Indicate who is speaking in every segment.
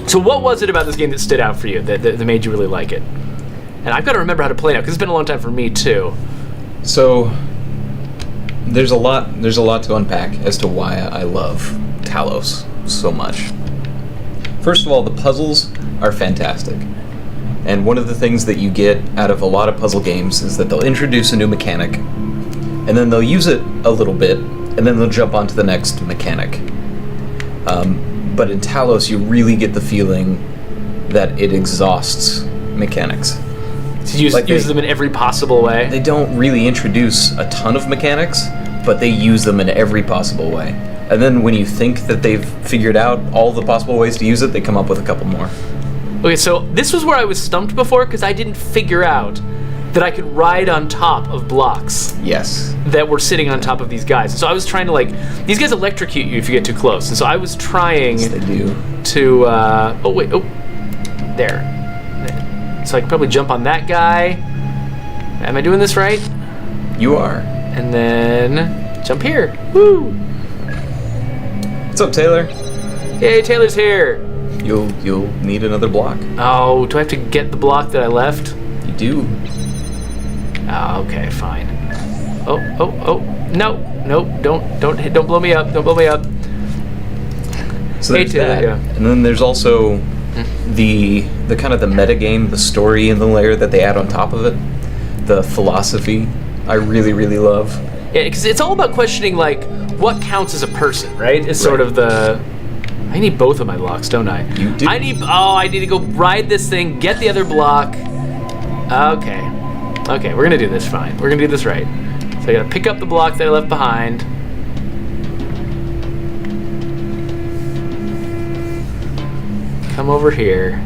Speaker 1: So what was it about this game that stood out for you, that made you really like it? And I've got to remember how to play now, because it's been a long time for me, too.
Speaker 2: So, there's a lot to unpack as to why I love Talos so much. First of all, the puzzles are fantastic. And one of the things that you get out of a lot of puzzle games is that they'll introduce a new mechanic, and then they'll use it a little bit, and then they'll jump onto the next mechanic. But in Talos, you really get the feeling that it exhausts mechanics.
Speaker 1: To use them in every possible way?
Speaker 2: They don't really introduce a ton of mechanics, but they use them in every possible way. And then when you think that they've figured out all the possible ways to use it, they come up with a couple more.
Speaker 1: Okay, so this was where I was stumped before, because I didn't figure out that I could ride on top of blocks.
Speaker 2: Yes.
Speaker 1: That were sitting on top of these guys. And so I was trying to, these guys electrocute you if you get too close. And so I was trying
Speaker 2: yes, they do.
Speaker 1: To, there. So I could probably jump on that guy. Am I doing this right?
Speaker 2: You are.
Speaker 1: And then jump here. Woo!
Speaker 2: What's up, Taylor?
Speaker 1: Hey, Taylor's here.
Speaker 2: You'll need another block.
Speaker 1: Oh, do I have to get the block that I left?
Speaker 2: You do.
Speaker 1: Oh, okay, fine. Oh, no, don't blow me up, don't blow me up.
Speaker 2: So there's that. Yeah. And then there's also the kind of the meta game, the story in the layer that they add on top of it, the philosophy. I really, really love.
Speaker 1: Yeah, because it's all about questioning, like, what counts as a person, right? It's sort of the... I need both of my blocks, don't I?
Speaker 2: You do.
Speaker 1: I need to go ride this thing, get the other block. Okay, we're gonna do this fine. We're gonna do this right. So I gotta pick up the block that I left behind. Come over here.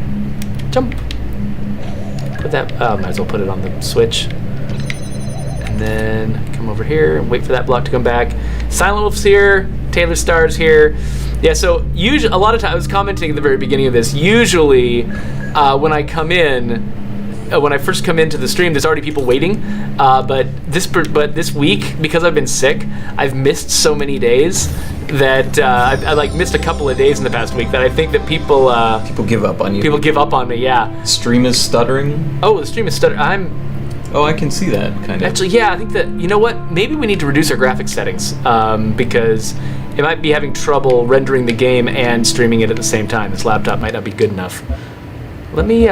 Speaker 1: Jump. Put that, might as well put it on the switch. And then come over here and wait for that block to come back. Silent Wolf's here. Taylor Starr's here. Yeah, so usually, a lot of times, I was commenting at the very beginning of this, usually when I come in, when I first come into the stream, there's already people waiting. But this week, because I've been sick, I've missed so many days that I like missed a couple of days in the past week that I think that people
Speaker 2: give up on you.
Speaker 1: People give up on me. Yeah.
Speaker 2: Stream is stuttering.
Speaker 1: Oh, the stream is stuttering.
Speaker 2: Oh, I can see that kind of.
Speaker 1: Actually, yeah. I think that you know what? Maybe we need to reduce our graphics settings because it might be having trouble rendering the game and streaming it at the same time. This laptop might not be good enough. Let me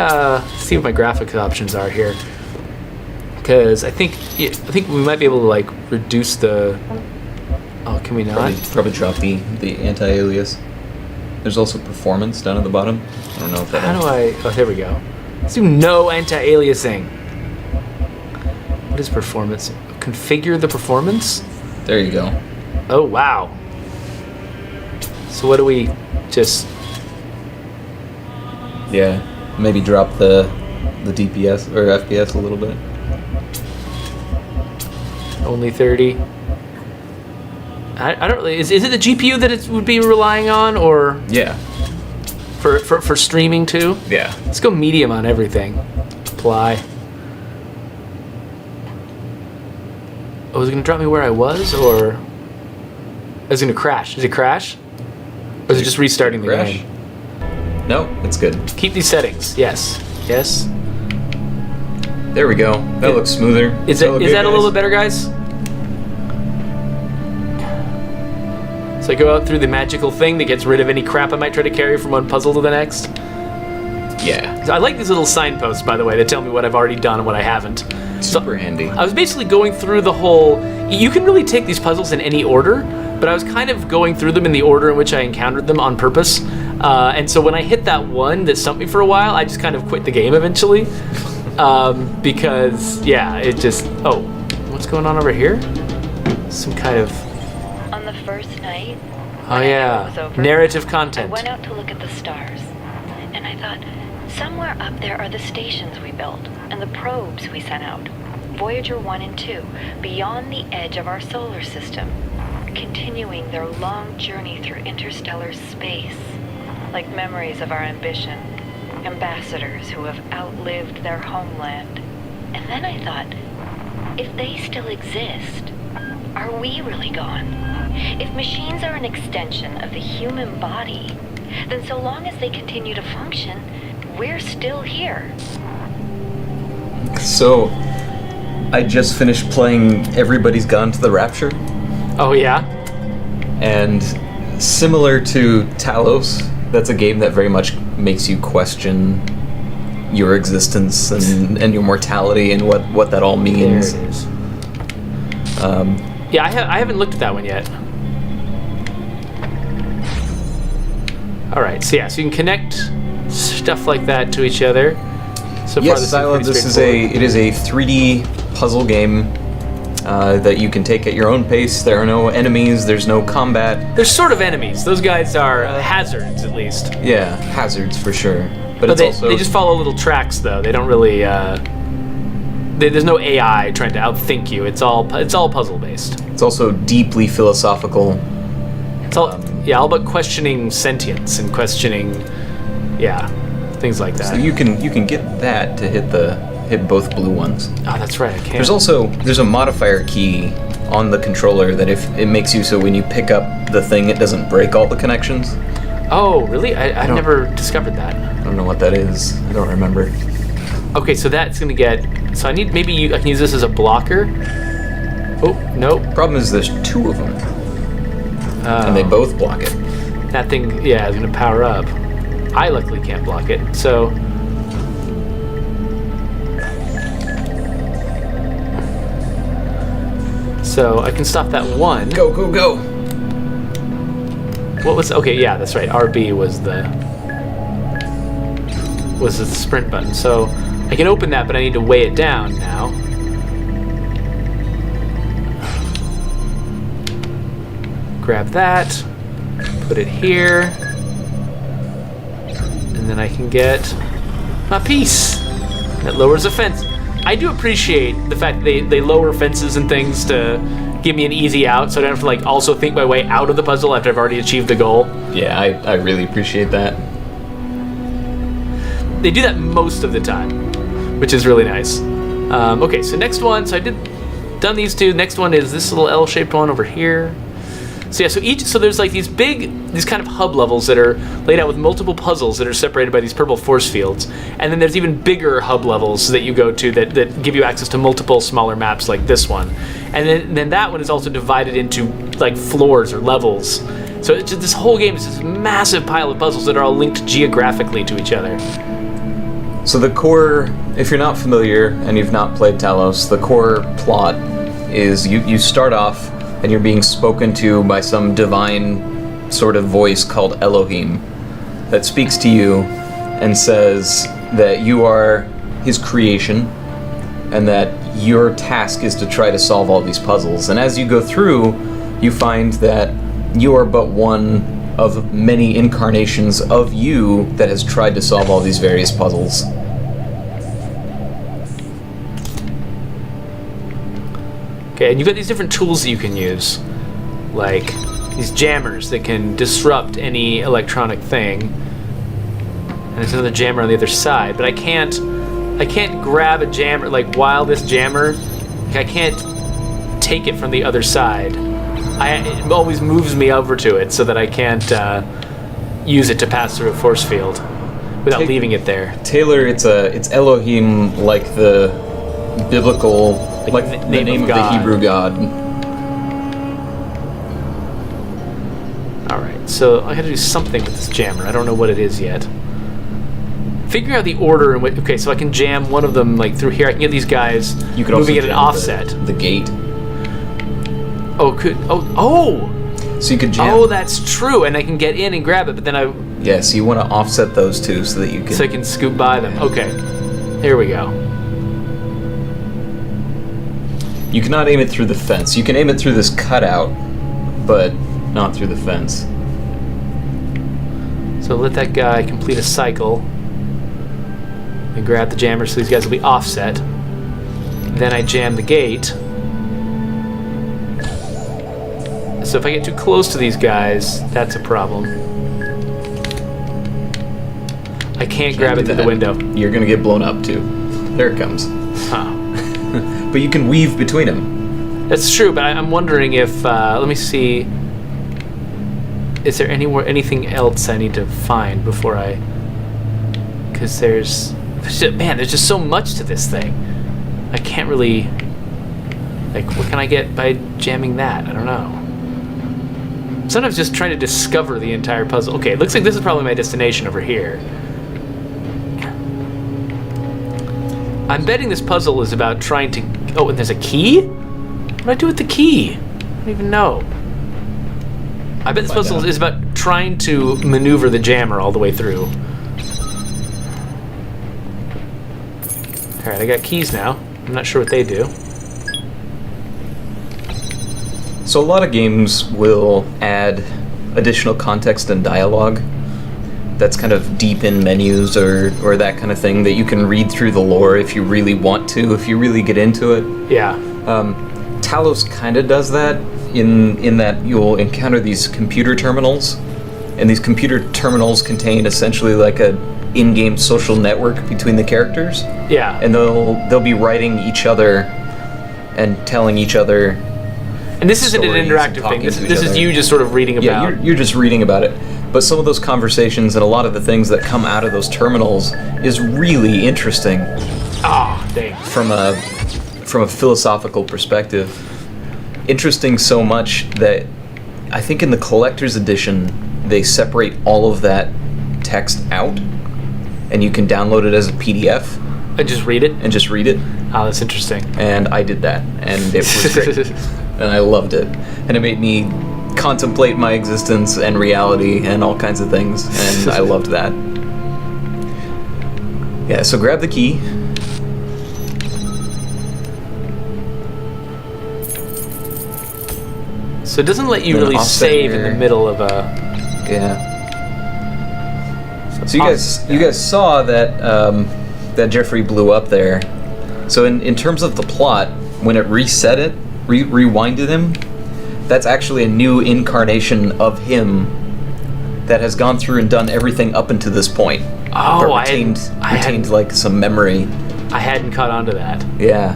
Speaker 1: see what my graphics options are here, because I think we might be able to like reduce the. Oh, can we not?
Speaker 2: Probably drop the anti-alias. There's also performance down at the bottom. I don't know if that.
Speaker 1: How do I? Oh, there we go. Let's do no anti-aliasing. What is performance? Configure the performance.
Speaker 2: There you go.
Speaker 1: Oh wow. So what do we just?
Speaker 2: Yeah. Maybe drop the DPS or FPS a little bit.
Speaker 1: Only 30. I don't really. Is it the GPU that it would be relying on, or
Speaker 2: yeah,
Speaker 1: for streaming too?
Speaker 2: Yeah.
Speaker 1: Let's go medium on everything. Apply. Oh, is it gonna drop me where I was, or is it gonna crash? Does it crash, or is it just restarting the game?
Speaker 2: No, it's good.
Speaker 1: Keep these settings. Yes. Yes.
Speaker 2: There we go. That looks smoother.
Speaker 1: Is that a little bit better, guys? So I go out through the magical thing that gets rid of any crap I might try to carry from one puzzle to the next.
Speaker 2: Yeah.
Speaker 1: I like these little signposts, by the way, that tell me what I've already done and what I haven't.
Speaker 2: Super handy.
Speaker 1: I was basically going through the whole... You can really take these puzzles in any order, but I was kind of going through them in the order in which I encountered them on purpose. And so when I hit that one that stumped me for a while, I just kind of quit the game eventually. Because, yeah, it just... Oh, what's going on over here? Some kind of...
Speaker 3: On the first night...
Speaker 1: Oh, yeah.
Speaker 3: Over,
Speaker 1: narrative content.
Speaker 3: I went out to look at the stars, and I thought, somewhere up there are the stations we built, and the probes we sent out. Voyager 1 and 2, beyond the edge of our solar system, continuing their long journey through interstellar space, like memories of our ambition, ambassadors who have outlived their homeland. And then I thought, if they still exist, are we really gone? If machines are an extension of the human body, then so long as they continue to function, we're still here.
Speaker 2: So, I just finished playing Everybody's Gone to the Rapture,
Speaker 1: Oh yeah.
Speaker 2: and similar to Talos, that's a game that very much makes you question your existence and your mortality and what that all
Speaker 1: There
Speaker 2: means.
Speaker 1: it is. Yeah, I haven't looked at that one yet. All right, so yeah, so you can connect stuff like that to each other. So far,
Speaker 2: Yes, Silo, this is a 3D puzzle game that you can take at your own pace. There are no enemies. There's no combat.
Speaker 1: There's sort of enemies. Those guys are hazards, at least.
Speaker 2: Yeah, hazards for sure. But it's
Speaker 1: they,
Speaker 2: also
Speaker 1: they just follow little tracks, though. They don't really. There's no AI trying to outthink you. It's all puzzle based.
Speaker 2: it's also deeply philosophical.
Speaker 1: It's all all about questioning sentience and questioning, things like that.
Speaker 2: So you can get that to hit both blue ones.
Speaker 1: Oh, that's right. I can.
Speaker 2: There's a modifier key on the controller that if it makes you so when you pick up the thing, it doesn't break all the connections.
Speaker 1: Oh, really? I
Speaker 2: don't-
Speaker 1: never discovered that.
Speaker 2: I don't know what that is. I don't remember.
Speaker 1: Okay, so that's gonna get. So I can use this as a blocker. Oh no.
Speaker 2: Problem is there's two of them,
Speaker 1: Oh.
Speaker 2: and they both block it.
Speaker 1: That thing, is gonna power up. I luckily can't block it, so. So I can stop that one.
Speaker 2: Go, go, go!
Speaker 1: What was? Okay, yeah, that's right. RB was the sprint button. So I can open that, but I need to weigh it down now. Grab that, put it here, and then I can get my piece. That lowers a fence. I do appreciate the fact that they lower fences and things to give me an easy out, so I don't have to also think my way out of the puzzle after I've already achieved the goal.
Speaker 2: Yeah, I really appreciate that.
Speaker 1: They do that most of the time, which is really nice. Okay, so next one. So I done these two. Next one is this little L-shaped one over here. So yeah, so there's these kind of hub levels that are laid out with multiple puzzles that are separated by these purple force fields, and then there's even bigger hub levels that you go to that give you access to multiple smaller maps like this one, and then that one is also divided into floors or levels. So it's just, this whole game is this massive pile of puzzles that are all linked geographically to each other.
Speaker 2: So the core, if you're not familiar and you've not played Talos, the core plot is you start off and you're being spoken to by some divine sort of voice called Elohim that speaks to you and says that you are his creation and that your task is to try to solve all these puzzles. And as you go through, you find that you are but one of many incarnations of you that has tried to solve all these various puzzles.
Speaker 1: Okay, and you've got these different tools that you can use, like these jammers that can disrupt any electronic thing. And there's another jammer on the other side, but I can't grab a jammer while this jammer. I can't take it from the other side. It always moves me over to it so that I can't use it to pass through a force field without leaving it there.
Speaker 2: Taylor, it's Elohim like the biblical, like the name of the Hebrew god.
Speaker 1: Alright, so I gotta do something with this jammer. I don't know what it is yet. Figuring out the order in which... Okay, so I can jam one of them through here. I can get these guys
Speaker 2: You could
Speaker 1: moving
Speaker 2: also
Speaker 1: at an
Speaker 2: jam
Speaker 1: offset.
Speaker 2: the gate. So you could jam.
Speaker 1: Oh, that's true, and I can get in and grab it, but then
Speaker 2: Yeah, so you want to offset those two so that you can...
Speaker 1: so I can scoop by them. Okay, here we go.
Speaker 2: You cannot aim it through the fence. You can aim it through this cutout, but not through the fence.
Speaker 1: So let that guy complete a cycle. And grab the jammer so these guys will be offset. Then I jam the gate. So if I get too close to these guys, that's a problem. I can't grab it through the window.
Speaker 2: You're going to get blown up too. There it comes.
Speaker 1: Huh.
Speaker 2: But you can weave between them.
Speaker 1: That's true, but I'm wondering if... let me see. is there anything else I need to find before I? Because there's just so much to this thing. I can't really. Like, what can I get by jamming that? I don't know. Sometimes just trying to discover the entire puzzle. Okay, it looks like this is probably my destination over here. I'm betting this puzzle is about trying to... Oh, and there's a key? What do I do with the key? I don't even know. I bet this puzzle is about trying to maneuver the jammer all the way through. Alright, I got keys now. I'm not sure what they do.
Speaker 2: So a lot of games will add additional context and dialogue that's kind of deep in menus or that kind of thing that you can read through the lore if you really want to, if you really get into it.
Speaker 1: Yeah.
Speaker 2: Talos kind of does that in that you'll encounter these computer terminals, and these computer terminals contain essentially like a in-game social network between the characters.
Speaker 1: Yeah.
Speaker 2: And they'll be writing each other and telling each other.
Speaker 1: And this isn't an interactive thing. This is you just sort of reading about.
Speaker 2: Yeah, you're just reading about it. But some of those conversations and a lot of the things that come out of those terminals is really interesting.
Speaker 1: Ah, dang.
Speaker 2: From a philosophical perspective. Interesting so much that I think in the collector's edition they separate all of that text out, and you can download it as a PDF.
Speaker 1: And just read it?
Speaker 2: And just read it.
Speaker 1: Oh, that's interesting.
Speaker 2: And I did that, and it was great. And I loved it. And it made me contemplate my existence and reality and all kinds of things, and I loved that. Yeah, so grab the key.
Speaker 1: So it doesn't let you really save in the middle of a...
Speaker 2: Yeah. So you guys saw that that Jeffrey blew up there. So in terms of the plot, when it reset it, rewinded him, that's actually a new incarnation of him that has gone through and done everything up until this point.
Speaker 1: Oh,
Speaker 2: but retained like some memory.
Speaker 1: I hadn't caught on to that.
Speaker 2: Yeah.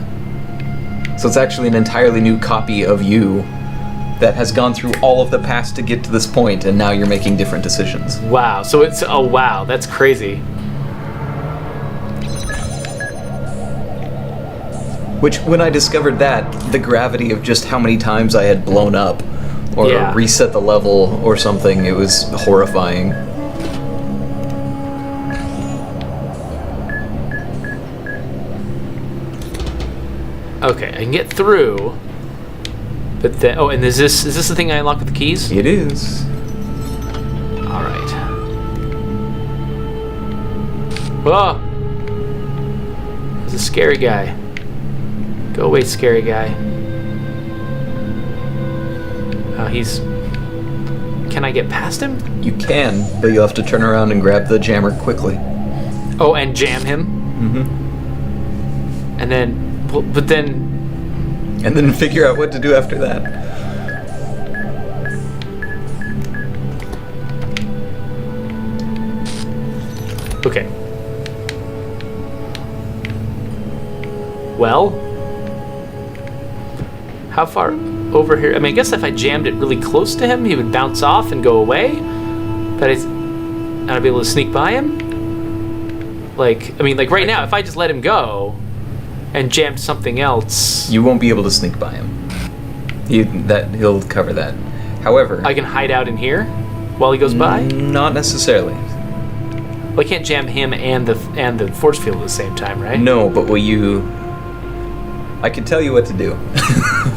Speaker 2: So it's actually an entirely new copy of you that has gone through all of the past to get to this point, and now you're making different decisions.
Speaker 1: Wow. So it's... Oh, wow. That's crazy.
Speaker 2: Which, when I discovered that, the gravity of just how many times I had blown up or reset the level or something, it was horrifying.
Speaker 1: Okay, I can get through, but then... Oh, and is this the thing I unlock with the keys?
Speaker 2: It is.
Speaker 1: All right. Whoa! There's a scary guy. Go away, scary guy. He's... Can I get past him?
Speaker 2: You can, but you'll have to turn around and grab the jammer quickly.
Speaker 1: Oh, and jam him?
Speaker 2: Mm-hmm.
Speaker 1: And then... Well, but then...
Speaker 2: And then figure out what to do after that.
Speaker 1: Okay. Well... How far over here? I mean, I guess if I jammed it really close to him, he would bounce off and go away. But I'd be able to sneak by him. Like, I mean, like right now, if I just let him go and jammed something else,
Speaker 2: you won't be able to sneak by him. He'll cover that. However,
Speaker 1: I can hide out in here while he goes by.
Speaker 2: Not necessarily.
Speaker 1: Well, I can't jam him and the force field at the same time, right?
Speaker 2: No, but I can tell you what to do.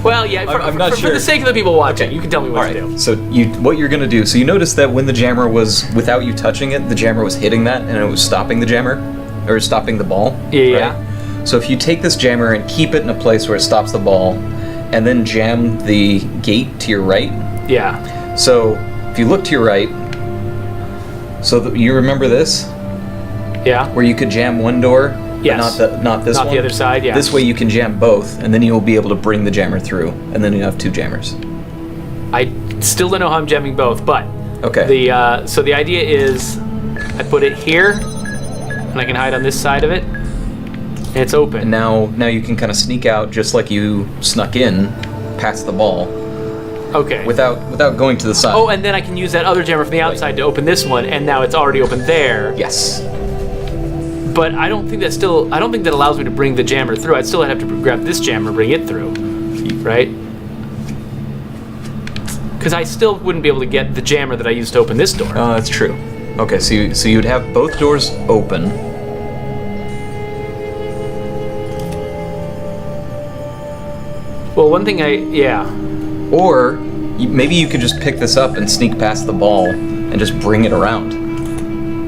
Speaker 1: Well, yeah,
Speaker 2: I'm not sure.
Speaker 1: For the sake of the people watching,
Speaker 2: Okay.
Speaker 1: you can tell me what to do.
Speaker 2: So what you're going to do, so you notice that when the jammer was, without you touching it, the jammer was hitting that, and it was stopping the jammer, or stopping the ball.
Speaker 1: Yeah.
Speaker 2: Right? So if you take this jammer and keep it in a place where it stops the ball, and then jam the gate to your right.
Speaker 1: Yeah.
Speaker 2: So if you look to your right, you remember this?
Speaker 1: Yeah.
Speaker 2: Where you could jam one door,
Speaker 1: yes.
Speaker 2: but not this one?
Speaker 1: Not the other side, yeah.
Speaker 2: This way you can jam both, and then you'll be able to bring the jammer through, and then you have two jammers.
Speaker 1: I still don't know how I'm jamming both, but
Speaker 2: okay.
Speaker 1: So the idea is I put it here, and I can hide on this side of it, and it's open.
Speaker 2: And now you can kind of sneak out just like you snuck in past the ball.
Speaker 1: Okay.
Speaker 2: Without going to the side.
Speaker 1: Oh, and then I can use that other jammer from the outside to open this one, and now it's already open there.
Speaker 2: Yes.
Speaker 1: But I don't think that allows me to bring the jammer through. I'd still have to grab this jammer and bring it through, right? Because I still wouldn't be able to get the jammer that I used to open this door.
Speaker 2: Oh, that's true. Okay, so you'd have both doors open.
Speaker 1: Well, one thing
Speaker 2: Or maybe you could just pick this up and sneak past the ball and just bring it around.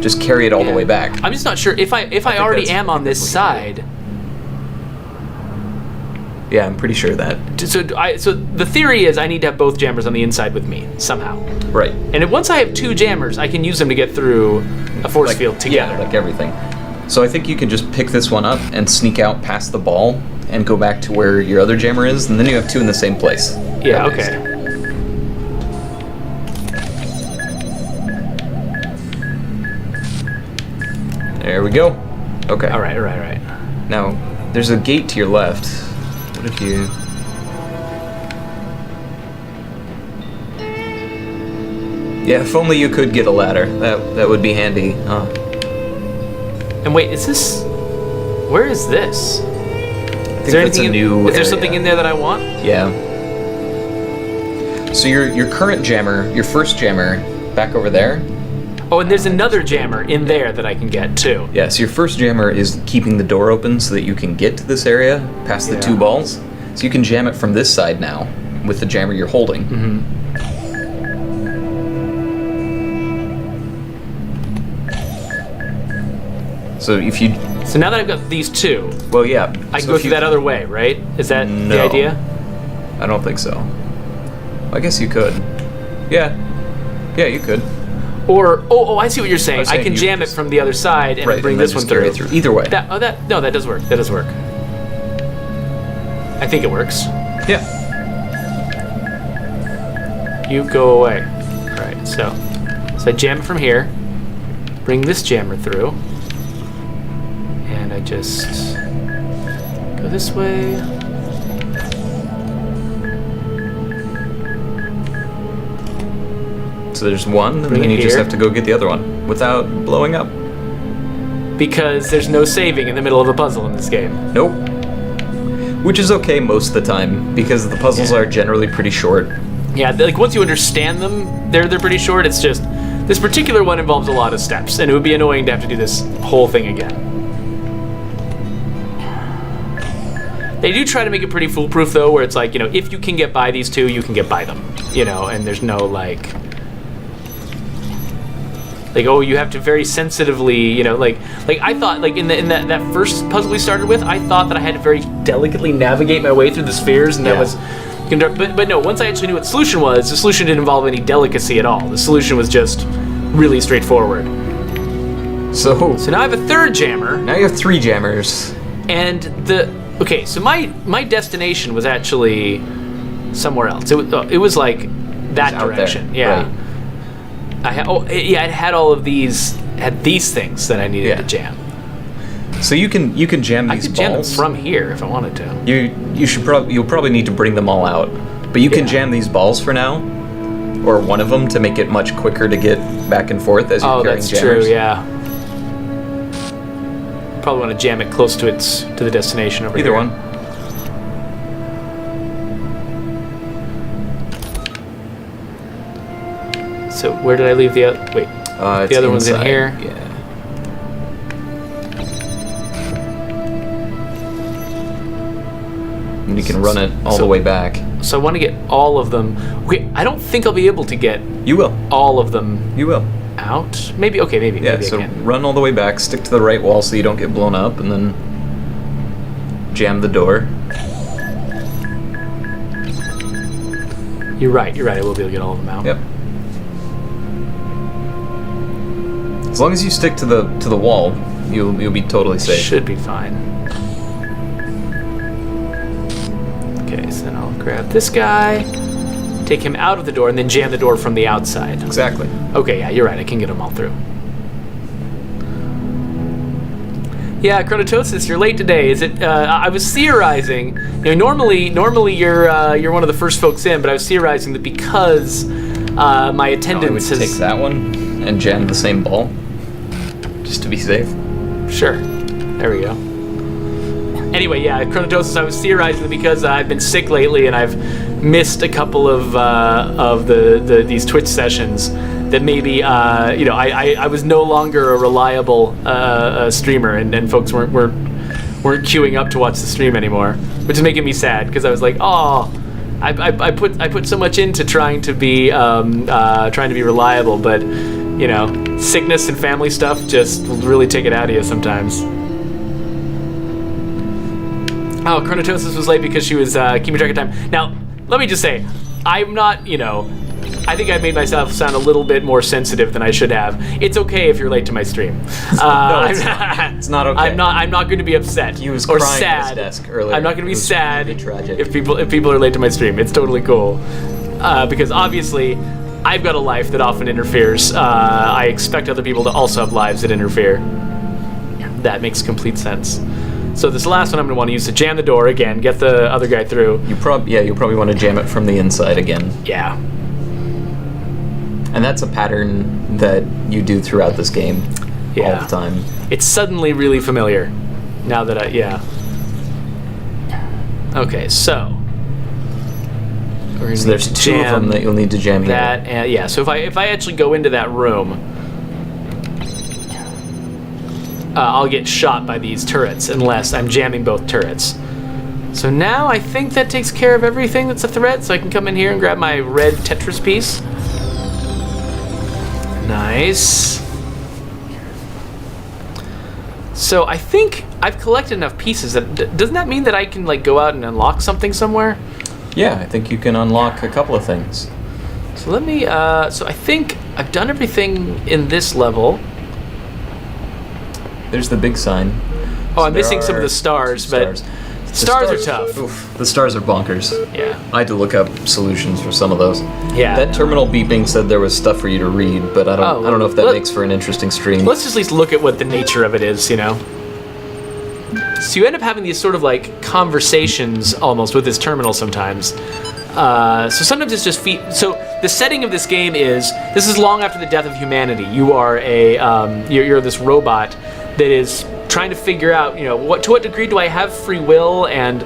Speaker 2: Just carry it all the way back.
Speaker 1: I'm just not sure if I already am on this side.
Speaker 2: Yeah, I'm pretty sure that.
Speaker 1: So the theory is I need to have both jammers on the inside with me somehow.
Speaker 2: Right.
Speaker 1: And once I have two jammers, I can use them to get through a force field together.
Speaker 2: Yeah, like everything. So I think you can just pick this one up and sneak out past the ball and go back to where your other jammer is, and then you have two in the same place.
Speaker 1: Yeah, okay.
Speaker 2: There we go. Okay.
Speaker 1: All right.
Speaker 2: Now, there's a gate to your left. What if you... Yeah, if only you could get a ladder. That would be handy.
Speaker 1: And wait, is this... Where is this?
Speaker 2: Is there anything
Speaker 1: is there something in there that I want?
Speaker 2: Yeah. So your current jammer, your first jammer, back over there.
Speaker 1: Oh, and there's another jammer in there that I can get too.
Speaker 2: Yeah, so your first jammer is keeping the door open so that you can get to this area past the two balls. So you can jam it from this side now with the jammer you're holding.
Speaker 1: Mm-hmm.
Speaker 2: So if you...
Speaker 1: So now that I've got these two,
Speaker 2: well, yeah.
Speaker 1: I can go through that other way, right? Is that the idea?
Speaker 2: I don't think so. I guess you could. Yeah. Yeah, you could.
Speaker 1: Or, I see what you're saying. I can jam it from the other side and bring this one through.
Speaker 2: Either way.
Speaker 1: That does work. That does work. I think it works.
Speaker 2: Yeah.
Speaker 1: You go away. All right, so I jam it from here, bring this jammer through, and I just go this way.
Speaker 2: So there's one, and then you just have to go get the other one without blowing up.
Speaker 1: Because there's no saving in the middle of the puzzle in this game.
Speaker 2: Nope. Which is okay most of the time, because the puzzles are generally pretty short.
Speaker 1: Yeah, like once you understand them, they're pretty short. It's just, this particular one involves a lot of steps, and it would be annoying to have to do this whole thing again. They do try to make it pretty foolproof, though, where it's like, if you can get by these two, you can get by them. And there's no, like, oh, you have to very sensitively, like I thought, like in that first puzzle we started with, I thought that I had to very delicately navigate my way through the spheres, and that was, but no. Once I actually knew what the solution was, the solution didn't involve any delicacy at all. The solution was just really straightforward. So now I have a third jammer.
Speaker 2: Now you have three jammers.
Speaker 1: And so my destination was actually somewhere else. It was like that direction. Yeah.
Speaker 2: Right.
Speaker 1: It had all of these, these things that I needed to jam.
Speaker 2: So you can jam these balls.
Speaker 1: I could jam them from here if I wanted to.
Speaker 2: You'll probably need to bring them all out, but you can jam these balls for now, or one of them to make it much quicker to get back and forth as you're carrying jammers.
Speaker 1: Oh, that's true. Yeah. Probably want to jam it close to the destination over here.
Speaker 2: Either one.
Speaker 1: So where did I leave the other? Wait, the other one's in here.
Speaker 2: Yeah. And you can run it all the way back.
Speaker 1: So I want to get all of them. Okay, I don't think I'll be able to get.
Speaker 2: You will.
Speaker 1: All of them.
Speaker 2: You will.
Speaker 1: Out? Maybe. Okay, maybe.
Speaker 2: Yeah.
Speaker 1: Maybe
Speaker 2: So
Speaker 1: I can.
Speaker 2: run all the way back. Stick to the right wall so you don't get blown up, and then jam the door.
Speaker 1: You're right. I will be able to get all of them out.
Speaker 2: Yep. As long as you stick to the wall, you'll be totally safe.
Speaker 1: Should be fine. Okay, so then I'll grab this guy, take him out of the door, and then jam the door from the outside.
Speaker 2: Exactly.
Speaker 1: Okay, yeah, you're right. I can get them all through. Yeah, Chronatosis, you're late today. Is it? I was theorizing. Normally you're one of the first folks in, but I was theorizing that because my attendance
Speaker 2: I would take that one and jam the same ball, just to be safe.
Speaker 1: Sure. There we go. Anyway, yeah, Chronatosis, I was theorizing that because I've been sick lately and I've missed a couple of these Twitch sessions, that maybe I was no longer a reliable streamer, and folks weren't queuing up to watch the stream anymore, which is making me sad because I was like, oh, I put so much into trying to be reliable, but sickness and family stuff just really take it out of you sometimes. Oh, Chronatosis was late because she was keeping track of time. Now, let me just say, I'm not, I think I made myself sound a little bit more sensitive than I should have. It's okay if you're late to my stream.
Speaker 2: No, it's not okay.
Speaker 1: I'm not going to be upset
Speaker 2: He was
Speaker 1: or
Speaker 2: crying
Speaker 1: sad.
Speaker 2: at his desk earlier.
Speaker 1: I'm not going to be sad
Speaker 2: really tragic.
Speaker 1: if people are late to my stream. It's totally cool because obviously I've got a life that often interferes. I expect other people to also have lives that interfere. That makes complete sense. So this last one I'm going to want to use to jam the door again, get the other guy through.
Speaker 2: You'll probably want to jam it from the inside again.
Speaker 1: Yeah.
Speaker 2: And that's a pattern that you do throughout this game all the time.
Speaker 1: It's suddenly really familiar now that Okay, so
Speaker 2: there's two of them that you'll need to jam here.
Speaker 1: And so if I actually go into that room, I'll get shot by these turrets unless I'm jamming both turrets. So now I think that takes care of everything that's a threat, so I can come in here and grab my red Tetris piece. Nice. So I think I've collected enough pieces that doesn't that mean that I can go out and unlock something somewhere?
Speaker 2: Yeah, I think you can unlock a couple of things.
Speaker 1: So let me so I think I've done everything in this level.
Speaker 2: There's the big sign.
Speaker 1: Oh, I'm missing some of the stars, but stars are tough.
Speaker 2: Oof, the stars are bonkers.
Speaker 1: Yeah.
Speaker 2: I had to look up solutions for some of those.
Speaker 1: Yeah.
Speaker 2: That terminal beeping said there was stuff for you to read, but I don't know if that makes for an interesting stream.
Speaker 1: Let's just at least look at what the nature of it is, So you end up having these sort of conversations almost with this terminal sometimes. So sometimes it's just So the setting of this game is this is long after the death of humanity. You are you're this robot that is trying to figure out, to what degree do I have free will, and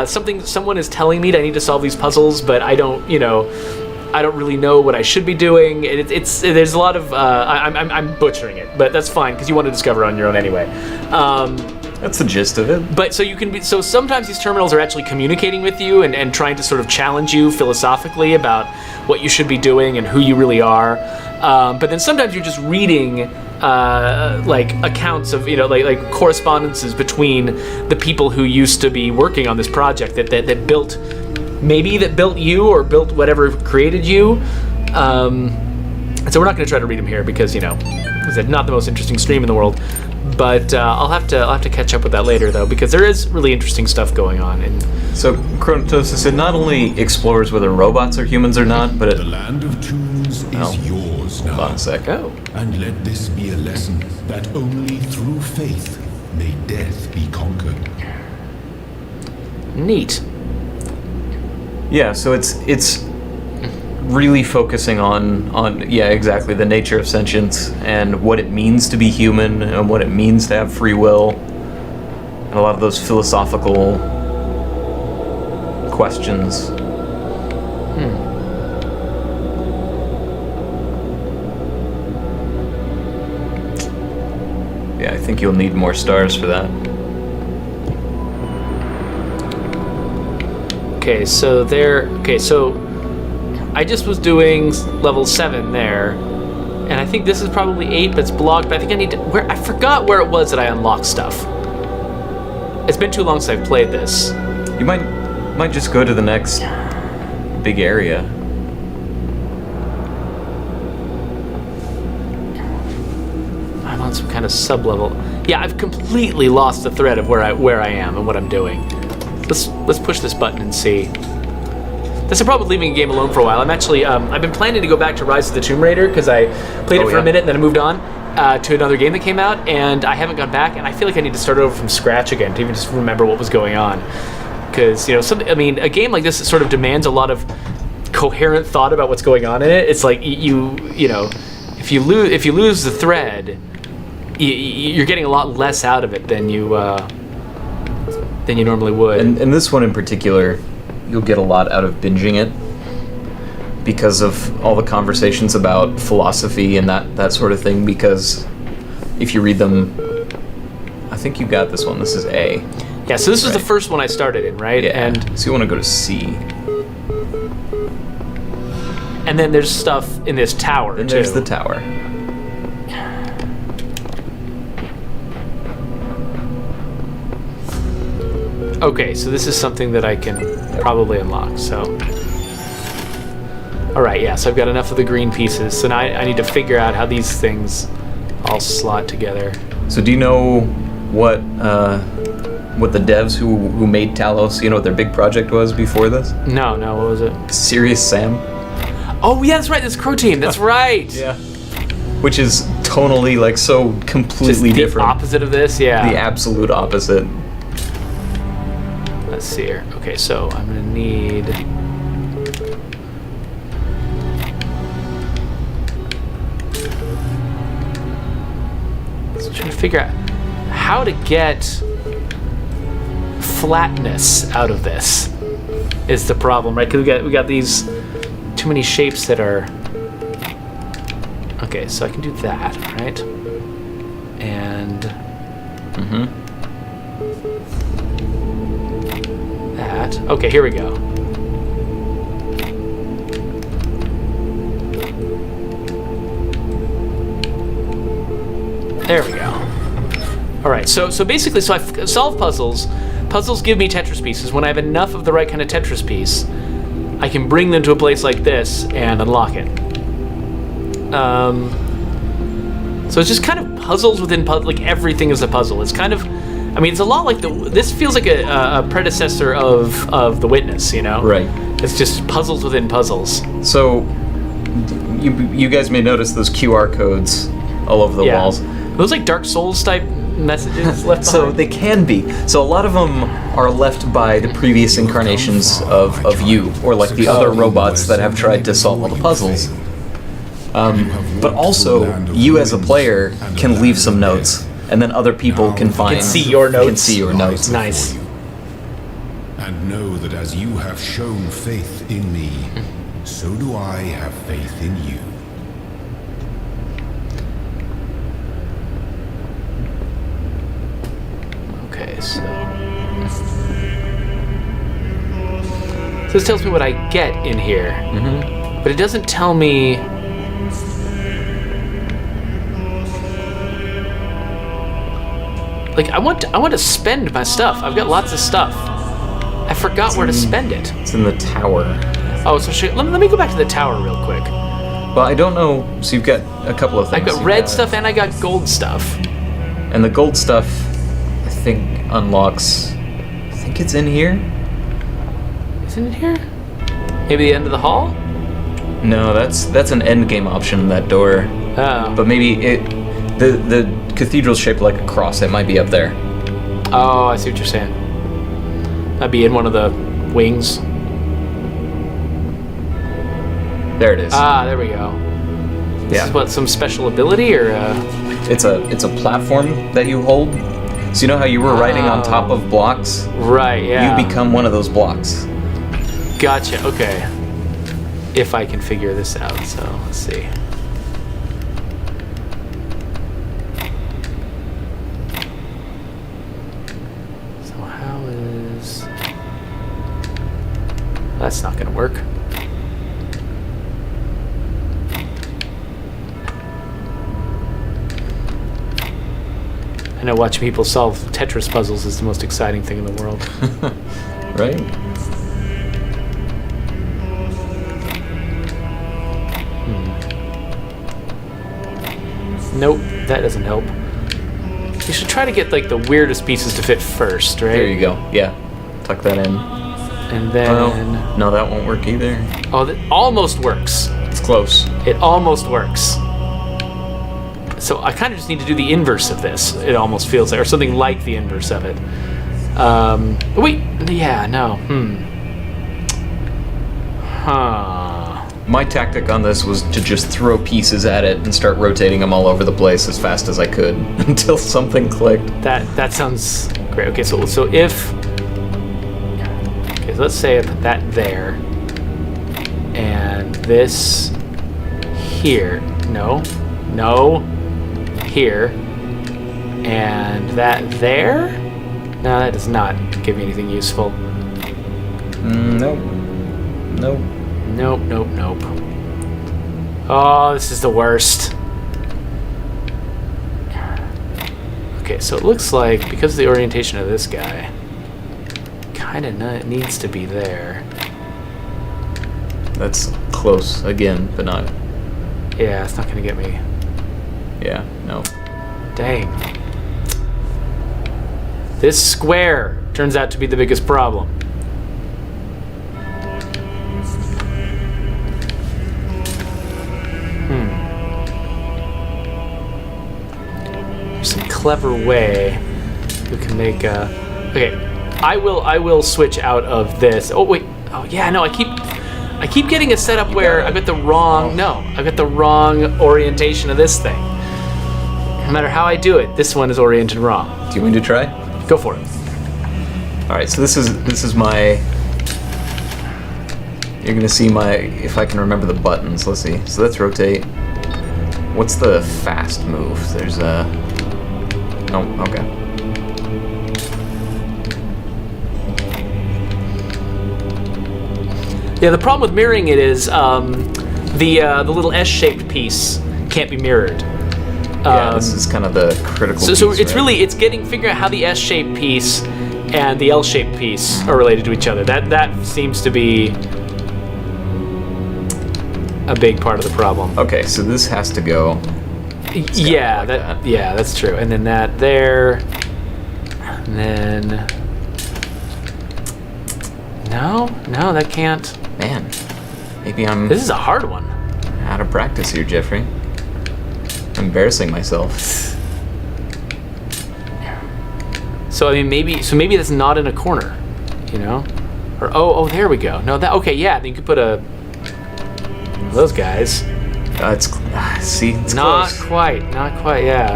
Speaker 1: someone is telling me that I need to solve these puzzles, but I don't really know what I should be doing. There's a lot of I'm butchering it, but that's fine because you want to discover on your own anyway.
Speaker 2: That's the gist of it.
Speaker 1: But so sometimes these terminals are actually communicating with you and trying to sort of challenge you philosophically about what you should be doing and who you really are. But then sometimes you're just reading accounts of correspondences between the people who used to be working on this project that built you or built whatever created you. So we're not going to try to read them here because it's not the most interesting stream in the world. But I'll have to catch up with that later though, because there is really interesting stuff going on.
Speaker 2: So Chronatosis, it not only explores whether robots are humans or not, but
Speaker 4: the land of tombs is yours now.
Speaker 2: Hold on a sec.
Speaker 4: And let this be a lesson that only through faith may death be conquered.
Speaker 1: Neat.
Speaker 2: Yeah, so it's really focusing on exactly the nature of sentience and what it means to be human and what it means to have free will and a lot of those philosophical questions. Yeah, I think you'll need more stars for that.
Speaker 1: Okay, so I just was doing level 7 there, and I think this is probably 8, but it's blocked. But I think I need to. I forgot where it was that I unlocked stuff. It's been too long since I've played this.
Speaker 2: You might just go to the next big area.
Speaker 1: I'm on some kind of sub-level. Yeah, I've completely lost the thread of where I am and what I'm doing. Let's push this button and see. That's the problem with leaving a game alone for a while. I'm actually I've been planning to go back to Rise of the Tomb Raider because I played it for a minute and then I moved on. to another game that came out, and I haven't gone back, and I feel like I need to start over from scratch again to even just remember what was going on. Because, you know, a game like this sort of demands a lot of coherent thought about what's going on in it. It's like you know, if you lose the thread, you're getting a lot less out of it than you normally would.
Speaker 2: And this one in particular, you'll get a lot out of binging it because of all the conversations about philosophy and that sort of thing. Because if you read them, I think you got this one. This is A.
Speaker 1: Yeah, so this was the first one I started in, right?
Speaker 2: Yeah.
Speaker 1: And
Speaker 2: so you want to go to C.
Speaker 1: And then there's stuff in this tower,
Speaker 2: Then
Speaker 1: too.
Speaker 2: there's the tower.
Speaker 1: Okay, so this is something that I can probably unlock, so... Alright, yeah, so I've got enough of the green pieces, so now I need to figure out how these things all slot together.
Speaker 2: So do you know what the devs who made Talos, you know what their big project was before this?
Speaker 1: No, what was it?
Speaker 2: Serious Sam.
Speaker 1: Oh, yeah, that's right, this Crow Team, that's right!
Speaker 2: Yeah. Which is tonally, like, so completely
Speaker 1: Just the
Speaker 2: different.
Speaker 1: opposite of this, yeah.
Speaker 2: The absolute opposite.
Speaker 1: Let's see here. Okay, so I'm gonna need... Let's try to figure out how to get flatness out of this is the problem, right? Because we got these too many shapes that are... Okay, so I can do that, right? And... that. Okay, here we go. There we go. All right, so basically, so I solve puzzles. Puzzles give me Tetris pieces. When I have enough of the right kind of Tetris piece, I can bring them to a place like this and unlock it. So it's just kind of puzzles within puzzle. Like everything is a puzzle. It's kind of, I mean, it's a lot like this feels like a predecessor of The Witness, you know?
Speaker 2: Right.
Speaker 1: It's just puzzles within puzzles.
Speaker 2: So you guys may notice those QR codes all over the walls.
Speaker 1: Those like Dark Souls type messages left behind.
Speaker 2: So they can be. So a lot of them are left by the previous incarnations of you, or like the other robots that have tried to solve all the puzzles. But also, you as a player can leave some notes, and then other people can find...
Speaker 1: Can see your notes.
Speaker 2: Can see your notes.
Speaker 1: Nice.
Speaker 4: And know that as you have shown faith in me, so do I have faith in you.
Speaker 1: Okay, so this tells me what I get in here, but it doesn't tell me. Like I want to spend my stuff. I've got lots of stuff. I forgot where to spend it.
Speaker 2: It's in the tower.
Speaker 1: Oh, so let me go back to the tower real quick.
Speaker 2: Well, I don't know. So you've got a couple of things.
Speaker 1: I've got red stuff and I got gold stuff.
Speaker 2: And the gold stuff, I think, unlocks... I think it's in here?
Speaker 1: Isn't it here? Maybe the end of the hall?
Speaker 2: No, that's an end game option in that door.
Speaker 1: Oh.
Speaker 2: But maybe the cathedral's shaped like a cross. It might be up there.
Speaker 1: Oh, I see what you're saying. That'd be in one of the wings.
Speaker 2: There it is.
Speaker 1: Ah, there we go. This
Speaker 2: Yeah.
Speaker 1: is what, some special ability or?
Speaker 2: It's a platform that you hold. So you know how you were riding on top of blocks?
Speaker 1: Right, yeah.
Speaker 2: You become one of those blocks.
Speaker 1: Gotcha. Okay. If I can figure this out, so let's see. So how is? That's not gonna work. I know watching people solve Tetris puzzles is the most exciting thing in the world.
Speaker 2: Right?
Speaker 1: Nope, that doesn't help. You should try to get like the weirdest pieces to fit first, right?
Speaker 2: There you go. Yeah. Tuck that in.
Speaker 1: And then...
Speaker 2: No, that won't work either.
Speaker 1: Oh, that almost works.
Speaker 2: It's close.
Speaker 1: It almost works. So I kind of just need to do the inverse of this. It almost feels like, or something like the inverse of it. Wait, yeah, no.
Speaker 2: My tactic on this was to just throw pieces at it and start rotating them all over the place as fast as I could until something clicked.
Speaker 1: That sounds great. Okay, so if let's say I put that there, and this here. No, here, and that there. No, that does not give me anything useful.
Speaker 2: Nope.
Speaker 1: Nope. Oh, this is the worst. Okay, so it looks like, because of the orientation of this guy, kind of needs to be there.
Speaker 2: That's close again, but not.
Speaker 1: Yeah, it's not going to get me.
Speaker 2: Yeah, no.
Speaker 1: Dang. This square turns out to be the biggest problem. There's some clever way we can make a... Okay, I will switch out of this. Oh wait. Oh yeah, no, I keep getting a setup where I've got the wrong... No, I've got the wrong orientation of this thing. No matter how I do it, this one is oriented wrong.
Speaker 2: Do you want me to try?
Speaker 1: Go for it.
Speaker 2: All right, so this is my. You're gonna see my, if I can remember the buttons. Let's see. So let's rotate. What's the fast move? There's a. Oh, okay.
Speaker 1: Yeah, the problem with mirroring it is the little S-shaped piece can't be mirrored.
Speaker 2: Yeah, this is kind of the critical piece,
Speaker 1: So it's
Speaker 2: right?
Speaker 1: really, it's figuring out how the S-shaped piece and the L-shaped piece are related to each other. That seems to be a big part of the problem.
Speaker 2: Okay, so this has to go.
Speaker 1: Yeah,
Speaker 2: like that.
Speaker 1: Yeah, that's true. And then that there, and then no, that can't.
Speaker 2: Man, maybe I'm
Speaker 1: This is a hard one.
Speaker 2: out of practice here, Jeffrey. I'm embarrassing myself.
Speaker 1: So I mean, maybe that's not in a corner, you know? Or oh, there we go. No, that okay, yeah. Then you could put those guys.
Speaker 2: It's
Speaker 1: Not
Speaker 2: close.
Speaker 1: quite. Yeah.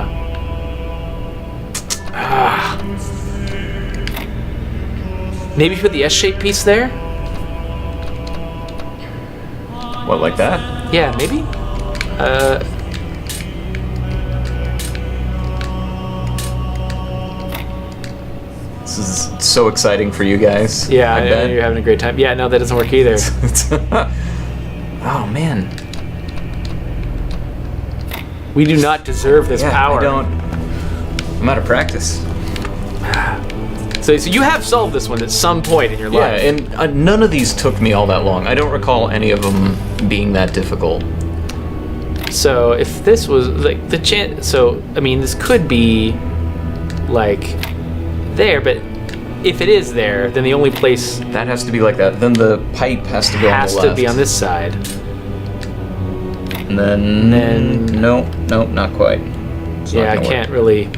Speaker 1: Maybe put the S-shaped piece there.
Speaker 2: What, like that?
Speaker 1: Yeah, maybe.
Speaker 2: This is so exciting for you guys.
Speaker 1: Yeah,
Speaker 2: I
Speaker 1: I know
Speaker 2: bet.
Speaker 1: you're having a great time. Yeah, no, that doesn't work either.
Speaker 2: Oh man.
Speaker 1: We do not deserve this
Speaker 2: Yeah,
Speaker 1: power.
Speaker 2: I don't. I'm out of practice.
Speaker 1: So you have solved this one at some point in your
Speaker 2: Yeah,
Speaker 1: life.
Speaker 2: and none of these took me all that long. I don't recall any of them being that difficult.
Speaker 1: So if this was like the chance, so I mean, this could be like there, but if it is there, then the only place
Speaker 2: That has to be like that. Then the pipe has to go
Speaker 1: has
Speaker 2: on the
Speaker 1: to be
Speaker 2: left.
Speaker 1: on this side.
Speaker 2: And then no, not quite. It's not
Speaker 1: Yeah, I
Speaker 2: gonna work.
Speaker 1: can't really.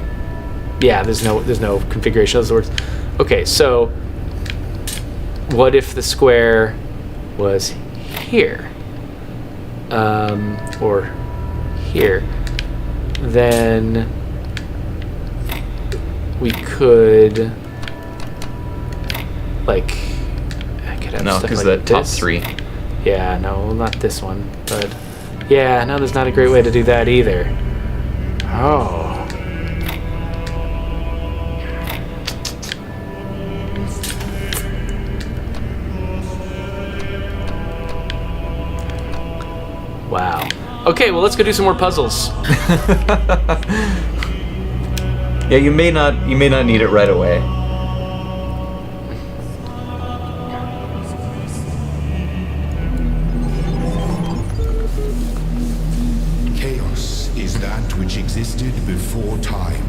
Speaker 1: Yeah, there's no configuration of those words. Okay, so what if the square was here, or here? Then we could, like, I could have
Speaker 2: No,
Speaker 1: stuff
Speaker 2: because
Speaker 1: like
Speaker 2: the top
Speaker 1: this.
Speaker 2: three.
Speaker 1: Yeah, no, not this one, but yeah, no, there's not a great way to do that either. Oh. Wow. Okay, well, let's go do some more puzzles.
Speaker 2: Yeah, you may not need it right away.
Speaker 4: Chaos is that which existed before time,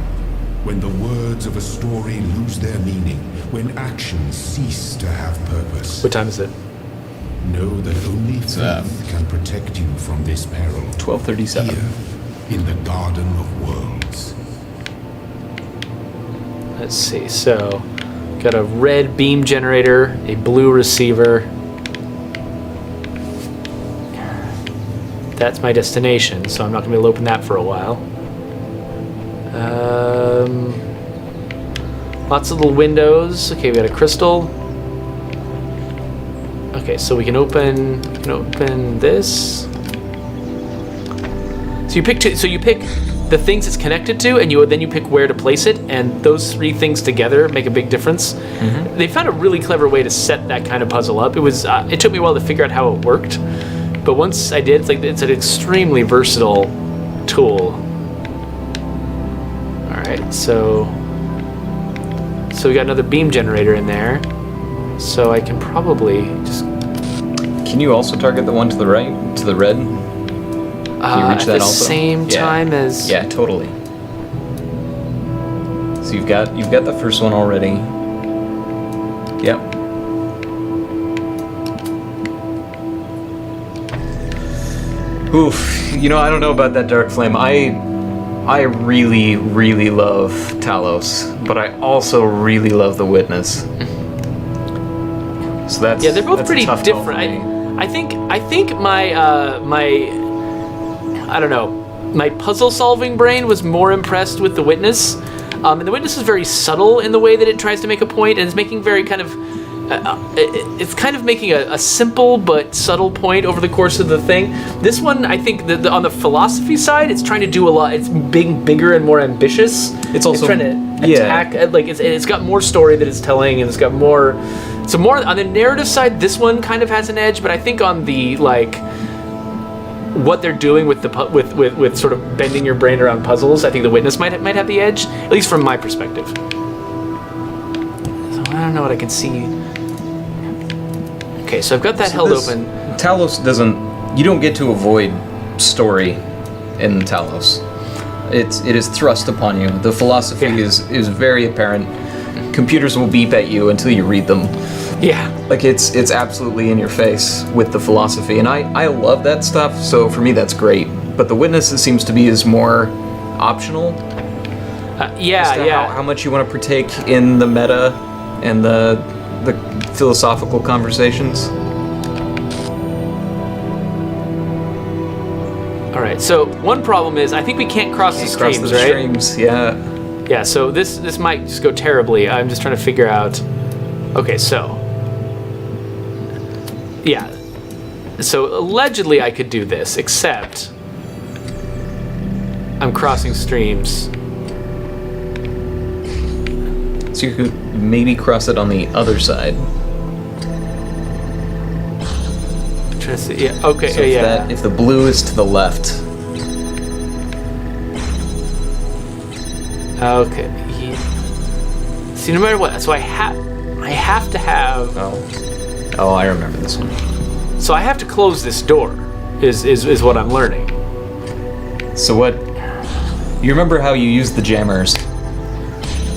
Speaker 4: when the words of a story lose their meaning, when actions cease to have purpose.
Speaker 1: What time is it?
Speaker 4: Know that only faith can protect you from this peril.
Speaker 2: 12:37.
Speaker 4: Here, in the Garden of Worlds.
Speaker 1: Let's see. So, got a red beam generator, a blue receiver. That's my destination, so I'm not going to be able to open that for a while. Lots of little windows. Okay, we got a crystal. Okay, so we can open this. So you pick the things it's connected to, and then you pick where to place it, and those three things together make a big difference. Mm-hmm. They found a really clever way to set that kind of puzzle up. It took me a while to figure out how it worked, but once I did, it's an extremely versatile tool. All right, so we got another beam generator in there, so I can probably just.
Speaker 2: Can you also target the one to the right, to the red? Can you reach
Speaker 1: at
Speaker 2: that
Speaker 1: the
Speaker 2: also?
Speaker 1: same time as?
Speaker 2: Yeah, totally. So you've got the first one already. Yep. Oof. I don't know about that dark flame. I really, really love Talos, but I also really love the Witness. So they're
Speaker 1: both pretty different. I think my I don't know, my puzzle solving brain was more impressed with the Witness, and the Witness is very subtle in the way that it tries to make a point, and it's making very kind of it's kind of making a simple but subtle point over the course of the thing. This one, I think, on the philosophy side, it's trying to do a lot. It's bigger and more ambitious.
Speaker 2: It's also
Speaker 1: trying to attack. It's got more story that it's telling, and it's got more. So more on the narrative side, this one kind of has an edge, but I think on the what they're doing with with sort of bending your brain around puzzles, I think the Witness might have the edge, at least from my perspective. So I don't know what I can see. Okay, so I've got that held open.
Speaker 2: Talos doesn't. You don't get to avoid story in Talos. It is thrust upon you. The philosophy is very apparent. Computers will beep at you until you read them.
Speaker 1: Yeah.
Speaker 2: It's absolutely in your face with the philosophy, and I love that stuff, so for me that's great. But the Witness, it seems to be, is more optional. How much you want to partake in the meta and the philosophical conversations.
Speaker 1: All right, so one problem is I think we can't cross the streams,
Speaker 2: cross the
Speaker 1: right?
Speaker 2: streams, yeah.
Speaker 1: Yeah, so this might just go terribly. I'm just trying to figure out. Okay, so. Yeah. So allegedly I could do this, except I'm crossing streams.
Speaker 2: So you could maybe cross it on the other side.
Speaker 1: I'm trying to see. Yeah. Okay.
Speaker 2: So if the blue is to the left.
Speaker 1: Okay. See, no matter what, so I have to have.
Speaker 2: Oh, I remember this one.
Speaker 1: So I have to close this door. Is what I'm learning.
Speaker 2: So what? You remember how you used the jammers?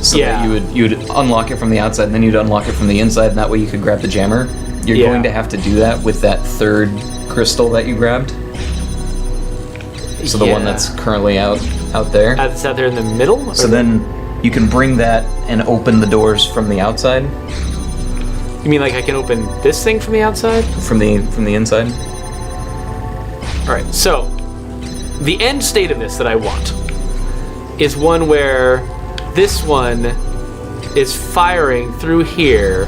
Speaker 2: So that you would unlock it from the outside, and then you'd unlock it from the inside, and that way you could grab the jammer. You're going to have to do that with that third crystal that you grabbed. So the one that's currently out there.
Speaker 1: It's out there in the middle.
Speaker 2: So then you can bring that and open the doors from the outside.
Speaker 1: You mean like I can open this thing from the outside?
Speaker 2: From the inside.
Speaker 1: All right. So the end state of this that I want is one where this one is firing through here.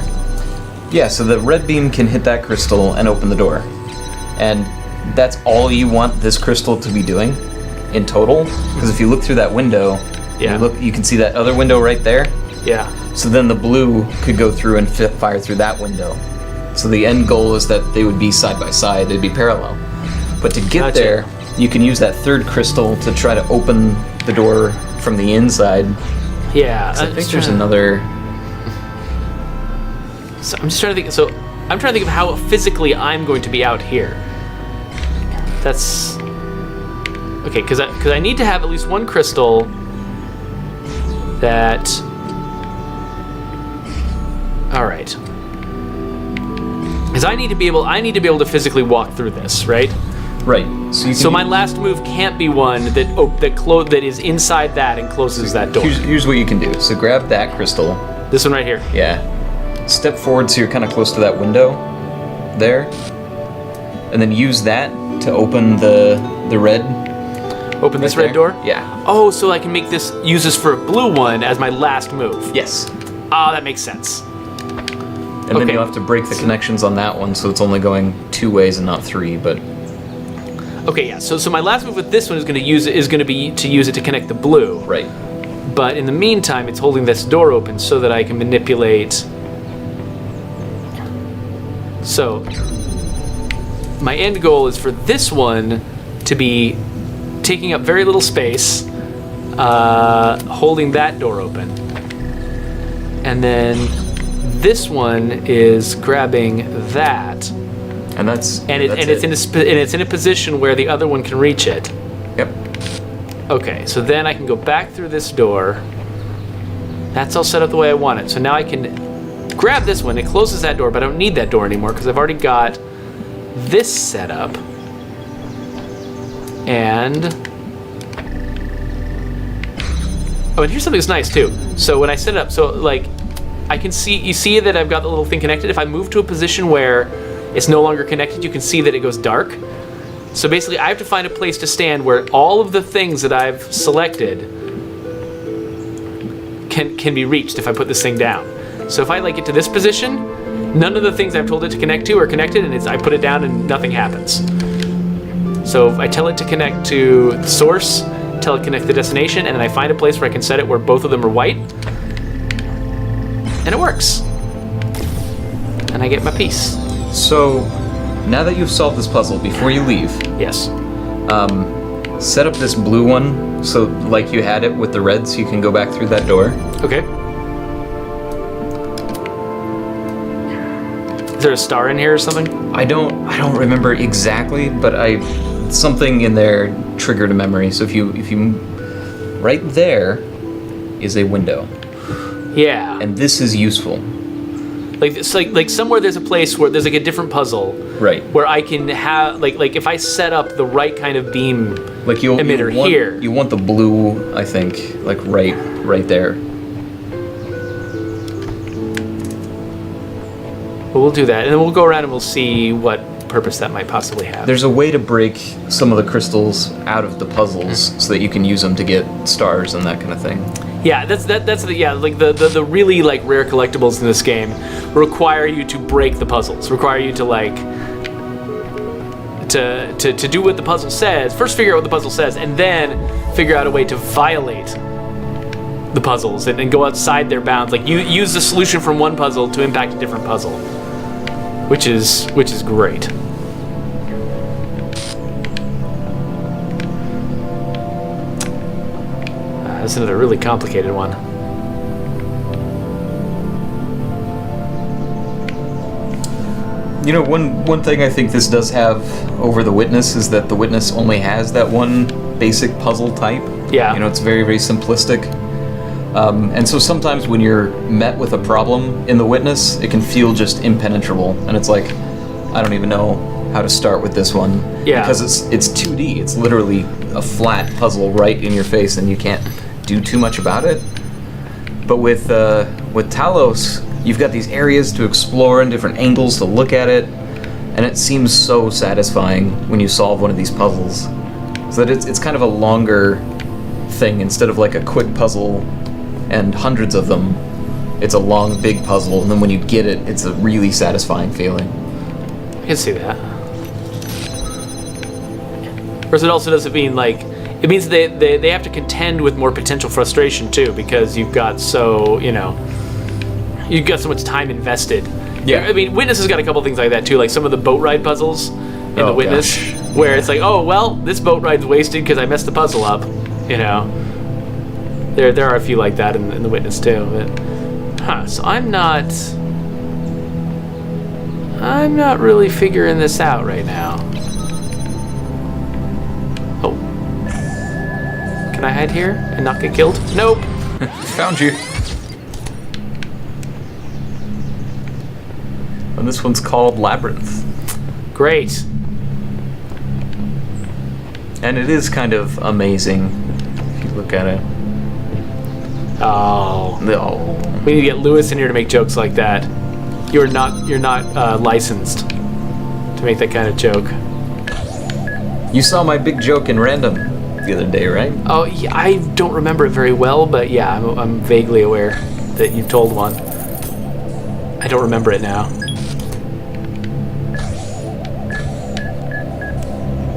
Speaker 2: Yeah, so the red beam can hit that crystal and open the door. And that's all you want this crystal to be doing in total? Because if you look through that window, you can see that other window right there.
Speaker 1: Yeah.
Speaker 2: So then the blue could go through and fire through that window. So the end goal is that they would be side by side, they'd be parallel. But to get there, you can use that third crystal to try to open the door from the inside.
Speaker 1: Yeah,
Speaker 2: I think there's another.
Speaker 1: So I'm just trying to think. So I'm trying to think of how physically I'm going to be out here. That's okay, because I need to have at least one crystal that. All right. Because I need to be able to physically walk through this, right?
Speaker 2: Right. So,
Speaker 1: So my last move can't be one that is inside that and closes that door.
Speaker 2: Here's what you can do. So grab that crystal.
Speaker 1: This one right here.
Speaker 2: Yeah. Step forward so you're kind of close to that window there. And then use that to open the red.
Speaker 1: Open this
Speaker 2: right
Speaker 1: red
Speaker 2: there.
Speaker 1: door?
Speaker 2: Yeah.
Speaker 1: Oh, so I can use this for a blue one as my last move.
Speaker 2: Yes.
Speaker 1: Ah, that makes sense.
Speaker 2: And then you'll have to break the connections on that one, so it's only going 2 ways and not 3, but...
Speaker 1: Okay, yeah. So my last move with this one is going to be to use it to connect the blue.
Speaker 2: Right.
Speaker 1: But in the meantime, it's holding this door open so that I can manipulate. So my end goal is for this one to be taking up very little space, holding that door open, and then this one is grabbing that.
Speaker 2: And that's
Speaker 1: It's in a position where the other one can reach it.
Speaker 2: Yep.
Speaker 1: Okay, so then I can go back through this door. That's all set up the way I want it. So now I can grab this one. It closes that door, but I don't need that door anymore because I've already got this set up. And here's something that's nice too. So when I set it up, so like I can see, you see that I've got the little thing connected. If I move to a position where it's no longer connected, you can see that it goes dark. So basically I have to find a place to stand where all of the things that I've selected can be reached if I put this thing down. So if I like get to this position, none of the things I've told it to connect to are connected, and I put it down and nothing happens. So if I tell it to connect to the source, tell it to connect to the destination, and then I find a place where I can set it where both of them are white, and it works. And I get my piece.
Speaker 2: So, now that you've solved this puzzle, before you leave,
Speaker 1: Yes.
Speaker 2: set up this blue one, so like you had it with the red, so you can go back through that door.
Speaker 1: Okay. Is there a star in here or something?
Speaker 2: I don't remember exactly, but something in there triggered a memory. So if you right there is a window.
Speaker 1: Yeah.
Speaker 2: And this is useful.
Speaker 1: Like it's like somewhere there's a place where there's like a different puzzle.
Speaker 2: Right.
Speaker 1: Where I can have like if I set up the right kind of beam
Speaker 2: Like
Speaker 1: emitter here.
Speaker 2: You want the blue, I think, like right there.
Speaker 1: But we'll do that, and then we'll go around and we'll see what purpose that might possibly have.
Speaker 2: There's a way to break some of the crystals out of the puzzles so that you can use them to get stars and that kind of thing.
Speaker 1: Yeah, that's the really like rare collectibles in this game require you to break the puzzles, require you to like to do what the puzzle says. First figure out what the puzzle says, and then figure out a way to violate the puzzles and go outside their bounds. Like you use the solution from one puzzle to impact a different puzzle, which is great. That's another really complicated one.
Speaker 2: You know, one thing I think this does have over the Witness is that the Witness only has that one basic puzzle type.
Speaker 1: Yeah.
Speaker 2: You know, it's very, very simplistic. And so sometimes when you're met with a problem in the Witness, it can feel just impenetrable. And it's like, I don't even know how to start with this one.
Speaker 1: Yeah.
Speaker 2: Because it's 2D. It's literally a flat puzzle right in your face, and you can't do too much about it. But with Talos, you've got these areas to explore and different angles to look at it, and it seems so satisfying when you solve one of these puzzles. So that it's kind of a longer thing instead of like a quick puzzle and hundreds of them. It's a long, big puzzle, and then when you get it, it's a really satisfying feeling.
Speaker 1: I can see that. Of course, it also doesn't mean like it means they have to contend with more potential frustration too, because you've got so much time invested.
Speaker 2: Yeah.
Speaker 1: I mean, Witness has got a couple things like that too, like some of the boat ride puzzles in the Witness, where it's like, oh well, this boat ride's wasted because I messed the puzzle up. You know, there are a few like that in the Witness too. But so I'm not really figuring this out right now. Oh. Can I hide here and not get killed? Nope.
Speaker 2: Found you. And this one's called Labyrinth.
Speaker 1: Great.
Speaker 2: And it is kind of amazing if you look at it.
Speaker 1: Oh.
Speaker 2: No.
Speaker 1: We need to get Lewis in here to make jokes like that. You're not licensed to make that kind of joke.
Speaker 2: You saw my big joke in random the other day, right?
Speaker 1: Oh, yeah, I don't remember it very well, but yeah, I'm vaguely aware that you told one. I don't remember it now.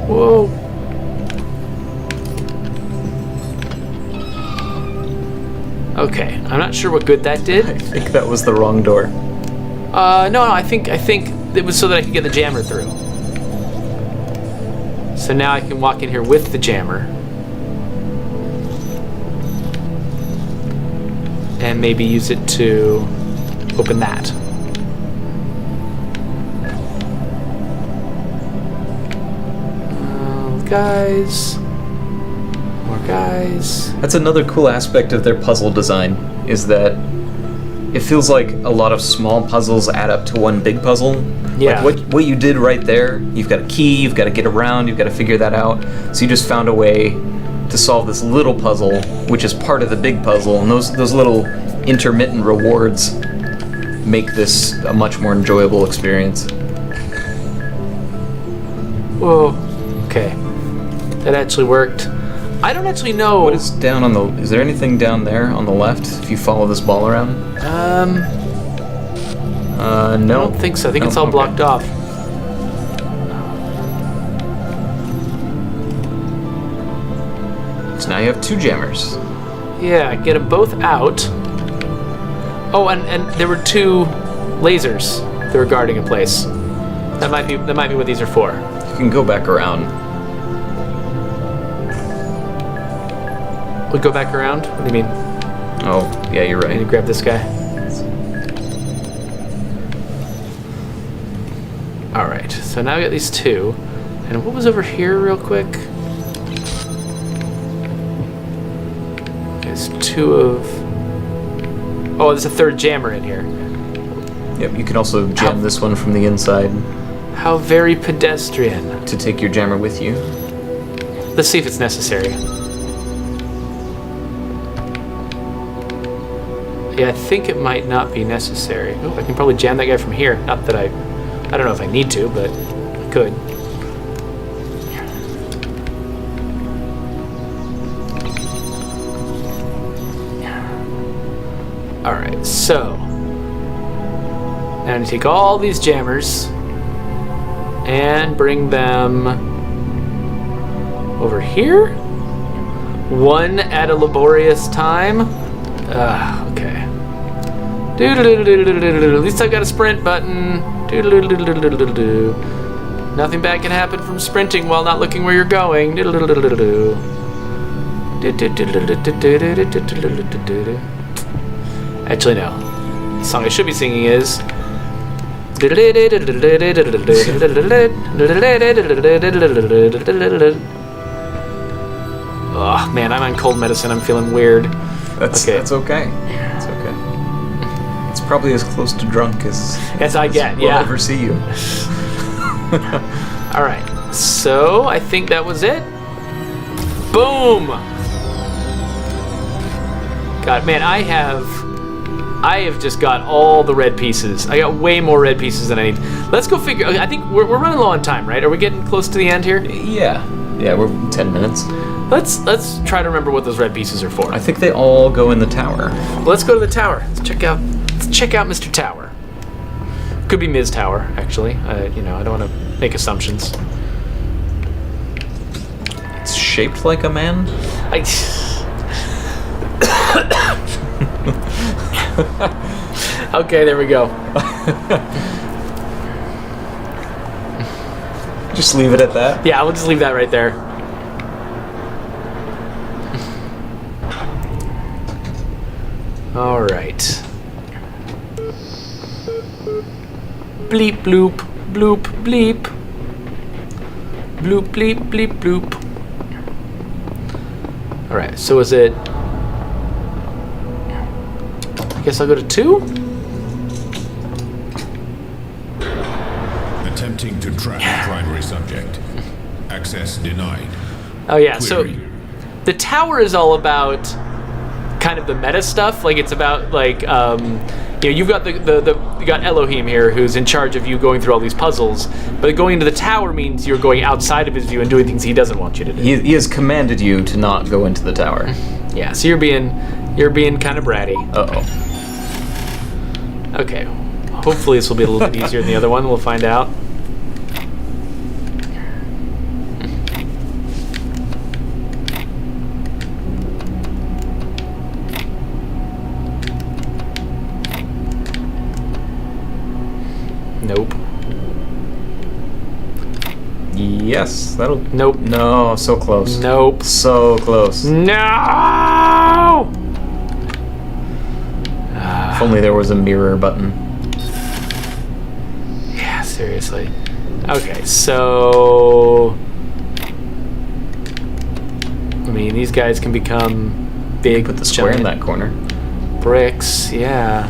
Speaker 1: Whoa. Okay, I'm not sure what good that did.
Speaker 2: I think that was the wrong door.
Speaker 1: No, I think it was so that I could get the jammer through. So now I can walk in here with the jammer. And maybe use it to open that. Guys. More guys.
Speaker 2: That's another cool aspect of their puzzle design, is that it feels like a lot of small puzzles add up to one big puzzle.
Speaker 1: Yeah.
Speaker 2: Like what you did right there, you've got a key, you've got to get around, you've got to figure that out. So you just found a way to solve this little puzzle, which is part of the big puzzle, and those little intermittent rewards make this a much more enjoyable experience.
Speaker 1: Whoa. Okay. That actually worked. I don't actually know.
Speaker 2: What is down on the... Is there anything down there on the left if you follow this ball around?
Speaker 1: No. I don't think so. I think it's all blocked off.
Speaker 2: So now you have 2 jammers.
Speaker 1: Yeah, get them both out. Oh, and there were 2 lasers that were guarding a place. That might be what these are for.
Speaker 2: You can go back around.
Speaker 1: We go back around? What do you mean?
Speaker 2: Oh, yeah, you're
Speaker 1: I need to
Speaker 2: right.
Speaker 1: grab this guy. Alright, so now we got these 2. And what was over here real quick? There's 2 of... Oh, there's a 3rd jammer in here.
Speaker 2: Yep, you can also jam this one from the inside
Speaker 1: How very pedestrian.
Speaker 2: to take your jammer with you.
Speaker 1: Let's see if it's necessary. Yeah, I think it might not be necessary. Oh, I can probably jam that guy from here. Not that I don't know if I need to, but I could. Alright, so now I need to take all these jammers and bring them over here. One at a laborious time. Okay. At least I've got a sprint button. Nothing bad can happen from sprinting while not looking where you're going. Actually, no. The song I should be singing is. Oh man, I'm on cold medicine. I'm feeling weird.
Speaker 2: That's okay. It's okay. It's probably as close to drunk as
Speaker 1: I get.
Speaker 2: we'll
Speaker 1: Yeah.
Speaker 2: ever see you.
Speaker 1: All right. So I think that was it. Boom. God, man, I have just got all the red pieces. I got way more red pieces than I need. Let's go figure. I think we're running low on time, right? Are we getting close to the end here?
Speaker 2: Yeah, we're 10 minutes.
Speaker 1: Let's try to remember what those red pieces are for.
Speaker 2: I think they all go in the tower.
Speaker 1: Let's go to the tower. Let's check out Mr. Tower. Could be Ms. Tower, actually. I don't want to make assumptions.
Speaker 2: It's shaped like a man.
Speaker 1: Okay, there we go.
Speaker 2: Just leave it at that.
Speaker 1: Yeah, we'll just leave that right there. All right. Bleep bloop, bloop bleep. Bloop bleep bleep bloop. All right, so is it... I guess I'll go to 2?
Speaker 4: Attempting to track primary subject. Access denied.
Speaker 1: Oh yeah, so
Speaker 4: Query.
Speaker 1: the tower is all about kind of the meta stuff. Like it's about like you've got you got Elohim here who's in charge of you going through all these puzzles, but going into the tower means you're going outside of his view and doing things he doesn't want you to do.
Speaker 2: He has commanded you to not go into the tower.
Speaker 1: Yeah, so you're being kind of bratty.
Speaker 2: Uh-oh.
Speaker 1: Okay, hopefully this will be a little bit easier than the other one. We'll find out. Nope.
Speaker 2: Yes, that'll...
Speaker 1: Nope.
Speaker 2: No, so close.
Speaker 1: Nope.
Speaker 2: So close.
Speaker 1: No!
Speaker 2: If only there was a mirror button.
Speaker 1: Yeah, seriously. Okay, so... I mean, these guys can become big,
Speaker 2: Put the square in
Speaker 1: giant
Speaker 2: that corner.
Speaker 1: bricks, yeah.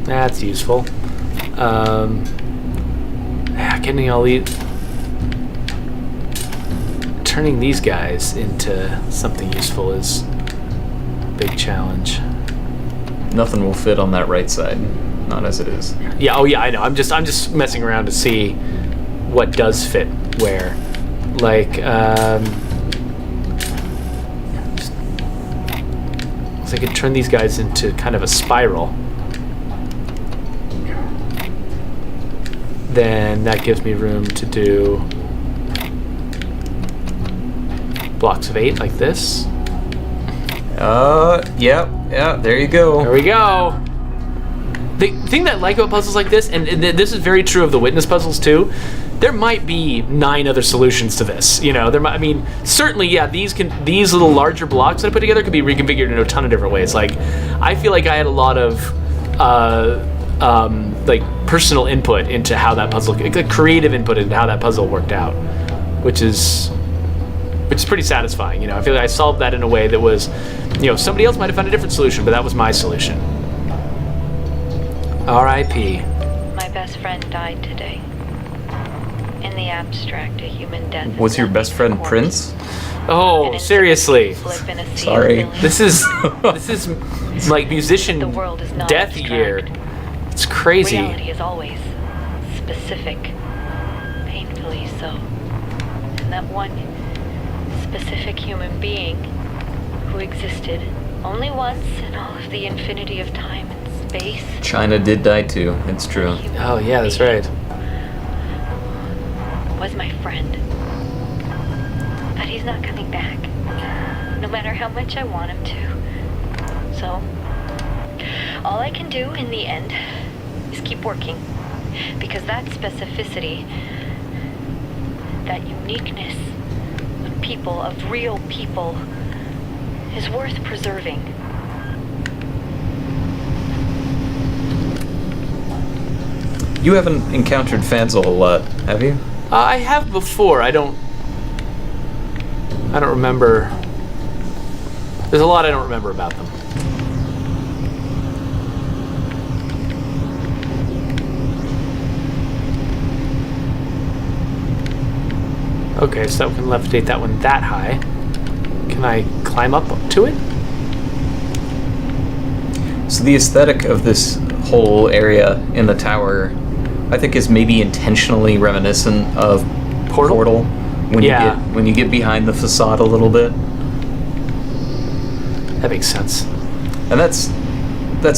Speaker 1: That's useful. Yeah, getting all these... Turning these guys into something useful is a big challenge.
Speaker 2: Nothing will fit on that right side. Not as it is.
Speaker 1: Yeah, oh yeah, I know. I'm just messing around to see what does fit where. Like, so I could turn these guys into kind of a spiral. Then that gives me room to do blocks of 8 like this.
Speaker 2: Yeah, there you go.
Speaker 1: There we go. The thing that I like about puzzles like this, and this is very true of the witness puzzles too, there might be 9 other solutions to this. You know, I mean, certainly, yeah, these little larger blocks that I put together could be reconfigured in a ton of different ways. Like, I feel like I had a lot of like personal input into how that puzzle, like creative input into how that puzzle worked out, which is pretty satisfying. You know, I feel like I solved that in a way that was, you know, somebody else might have found a different solution, but that was my solution. R.I.P.
Speaker 3: My best friend died today. In the abstract, a human death. is
Speaker 2: Was your
Speaker 3: nothing
Speaker 2: best
Speaker 3: but
Speaker 2: friend
Speaker 3: corpse.
Speaker 2: Prince?
Speaker 1: Oh,
Speaker 3: An
Speaker 1: seriously.
Speaker 3: insignificant flip in a sea of
Speaker 2: Sorry.
Speaker 3: billions.
Speaker 1: This is like musician
Speaker 3: The world is not
Speaker 1: death
Speaker 3: abstract.
Speaker 1: year. It's crazy.
Speaker 3: Reality is always specific, painfully so. And that one specific human being who existed only once in all of the infinity of time and space.
Speaker 2: China did die too. It's true.
Speaker 3: Human
Speaker 1: Oh yeah, that's
Speaker 3: being
Speaker 1: right.
Speaker 3: Was my friend. But he's not coming back. No matter how much I want him to. So, all I can do in the end is keep working. Because that specificity, that uniqueness of people, of real people, is worth preserving.
Speaker 2: You haven't encountered Fansel a lot, have you?
Speaker 1: I have before. I don't remember. There's a lot I don't remember about them. Okay, so we can levitate that one that high. Can I climb up to it?
Speaker 2: So the aesthetic of this whole area in the tower, I think, is maybe intentionally reminiscent of Portal. When
Speaker 1: Yeah.
Speaker 2: when you get behind the facade a little bit,
Speaker 1: That makes sense.
Speaker 2: and that's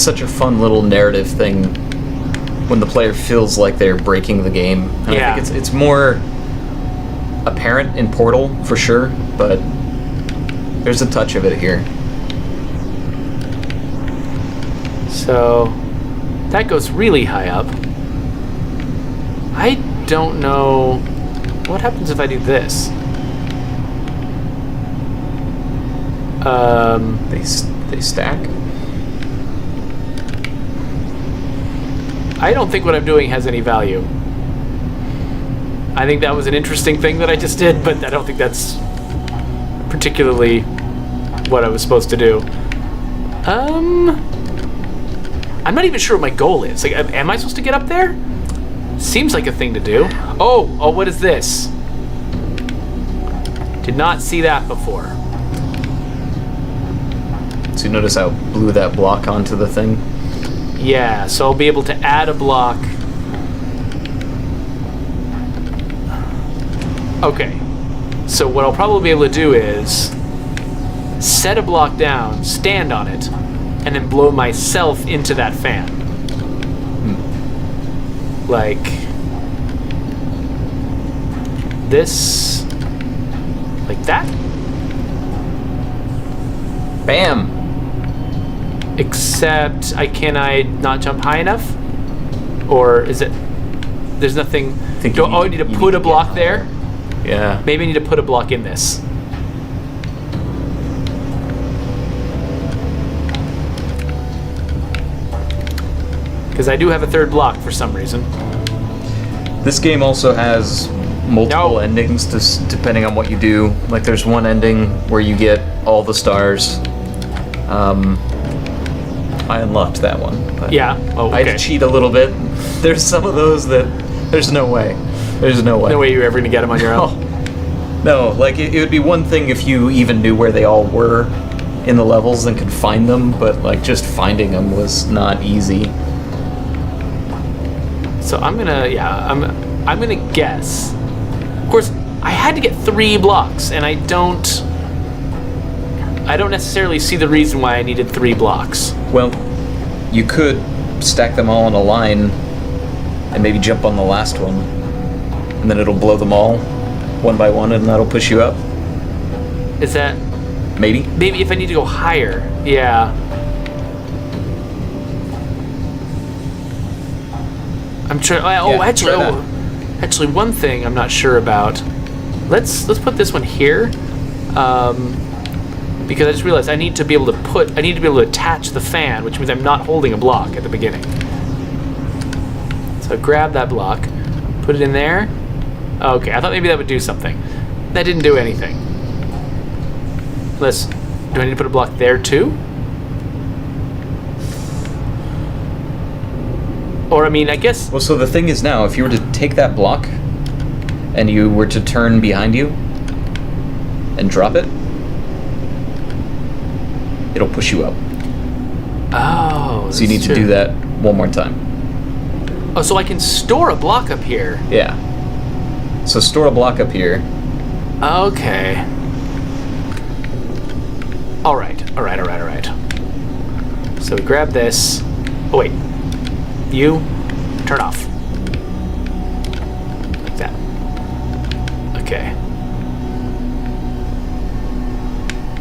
Speaker 2: such a fun little narrative thing when the player feels like they're breaking the game. And
Speaker 1: Yeah.
Speaker 2: I think it's more apparent in Portal for sure, but there's a touch of it here.
Speaker 1: So that goes really high up. I don't know what happens if I do this.
Speaker 2: They stack.
Speaker 1: I don't think what I'm doing has any value. I think that was an interesting thing that I just did, but I don't think that's particularly what I was supposed to do. I'm not even sure what my goal is. Like, am I supposed to get up there? Seems like a thing to do. Oh, what is this? Did not see that before.
Speaker 2: So you notice how I blew that block onto the thing?
Speaker 1: Yeah, so I'll be able to add a block. Okay. So what I'll probably be able to do is set a block down, stand on it, and then blow myself into that fan. Like this, like that.
Speaker 2: Bam!
Speaker 1: Except can I not jump high enough? Or is it, there's nothing, I need to put a block there?
Speaker 2: Yeah.
Speaker 1: Maybe I need to put a block in this. Because I do have a third block for some reason.
Speaker 2: This game also has multiple endings depending on what you do. Like there's one ending where you get all the stars. I unlocked that one. But
Speaker 1: Yeah. Oh, okay.
Speaker 2: I had to cheat a little bit. There's some of those that there's no way. There's no way.
Speaker 1: No way you're ever gonna get them on your own.
Speaker 2: No, like it would be one thing if you even knew where they all were in the levels and could find them, but like just finding them was not easy.
Speaker 1: So I'm gonna guess. Of course, I had to get 3 blocks, and I don't necessarily see the reason why I needed 3 blocks.
Speaker 2: Well, you could stack them all in a line and maybe jump on the last one, and then it'll blow them all one by one, and that'll push you up.
Speaker 1: Is that
Speaker 2: Maybe.
Speaker 1: maybe if I need to go higher? Yeah. I'm sure.
Speaker 2: Try that.
Speaker 1: Actually, one thing I'm not sure about. Let's put this one here, because I just realized I need to be able to attach the fan, which means I'm not holding a block at the beginning. So grab that block, put it in there. Okay, I thought maybe that would do something. That didn't do anything. Do I need to put a block there too? Or I mean, I guess.
Speaker 2: Well, so the thing is now, if you were to take that block and you were to turn behind you and drop it, it'll push you up.
Speaker 1: Oh.
Speaker 2: So you need to do that one more time.
Speaker 1: Oh, so I can store a block up here.
Speaker 2: Yeah. So store a block up here.
Speaker 1: Okay. All right. So we grab this. Oh wait. You turn off. Like that. Okay.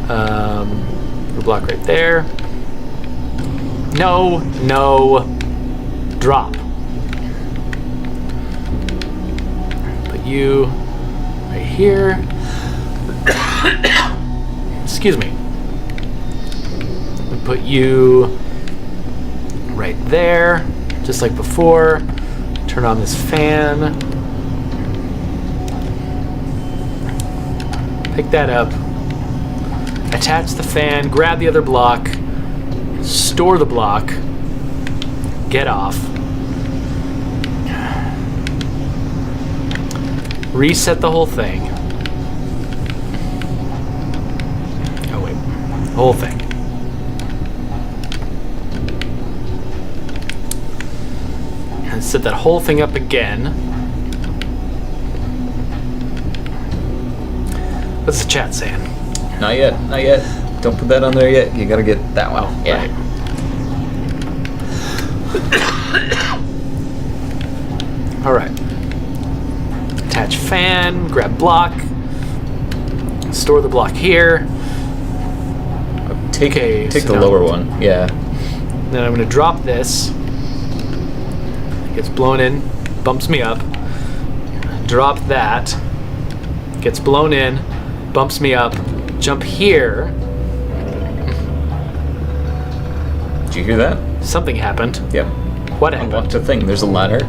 Speaker 1: Put a block right there. No. Drop. Put you right here. Excuse me. We put you right there, just like before. Turn on this fan. Pick that up. Attach the fan, grab the other block, store the block, get off. Reset the whole thing. Oh wait, the whole thing. And set that whole thing up again. What's the chat saying?
Speaker 2: Not yet. Don't put that on there yet. You gotta get that one.
Speaker 1: Oh,
Speaker 2: Yeah.
Speaker 1: Right. All right. Attach fan, grab block, store the block here.
Speaker 2: Take
Speaker 1: so
Speaker 2: the
Speaker 1: now-
Speaker 2: lower one. Yeah.
Speaker 1: Then I'm gonna drop this. It gets blown in, bumps me up. Drop that. Gets blown in, bumps me up. Jump here.
Speaker 2: Did you hear that?
Speaker 1: Something happened.
Speaker 2: Yep.
Speaker 1: What happened?
Speaker 2: Unlocked a thing. There's a ladder.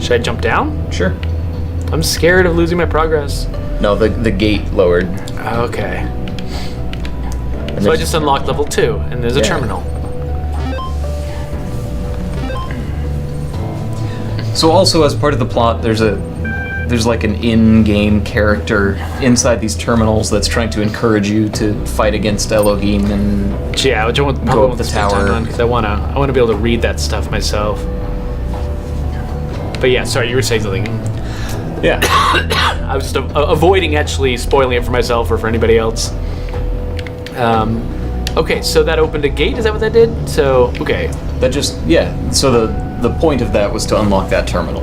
Speaker 1: Should I jump down?
Speaker 2: Sure.
Speaker 1: I'm scared of losing my progress.
Speaker 2: No, the gate lowered.
Speaker 1: Okay.
Speaker 2: And
Speaker 1: So I
Speaker 2: there's
Speaker 1: just
Speaker 2: a
Speaker 1: unlocked level 2, and there's a
Speaker 2: Yeah.
Speaker 1: terminal.
Speaker 2: So also as part of the plot, there's like an in-game character inside these terminals that's trying to encourage you to fight against Elohim and
Speaker 1: Yeah, which I probably
Speaker 2: Go up
Speaker 1: won't
Speaker 2: the
Speaker 1: spend
Speaker 2: tower.
Speaker 1: time on because I wanna be able to read that stuff myself. But yeah, sorry, you were saying something.
Speaker 2: yeah.
Speaker 1: I was just avoiding actually spoiling it for myself or for anybody else. Okay, so that opened a gate. Is that what that did? So okay.
Speaker 2: That just So the point of that was to unlock that terminal.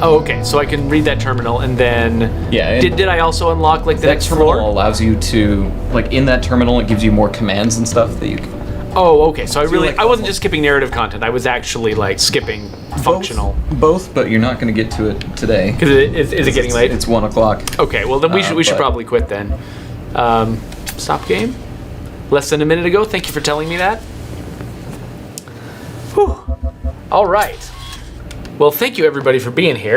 Speaker 1: Oh, okay. So I can read that terminal and then.
Speaker 2: Yeah. And
Speaker 1: Did I also unlock like the
Speaker 2: that
Speaker 1: next
Speaker 2: terminal
Speaker 1: floor?
Speaker 2: allows you to in that terminal it gives you more commands and stuff that you can.
Speaker 1: Oh, okay. So I wasn't
Speaker 2: both.
Speaker 1: just skipping narrative content. I was actually like skipping functional.
Speaker 2: Both, but you're not going to get to it today.
Speaker 1: Because is it getting late?
Speaker 2: It's 1 o'clock.
Speaker 1: Okay. Well, then we should
Speaker 2: but-
Speaker 1: probably quit then. Stop game. Less than a minute ago. Thank you for telling me that. Whew. All right. Well, thank you everybody for being here.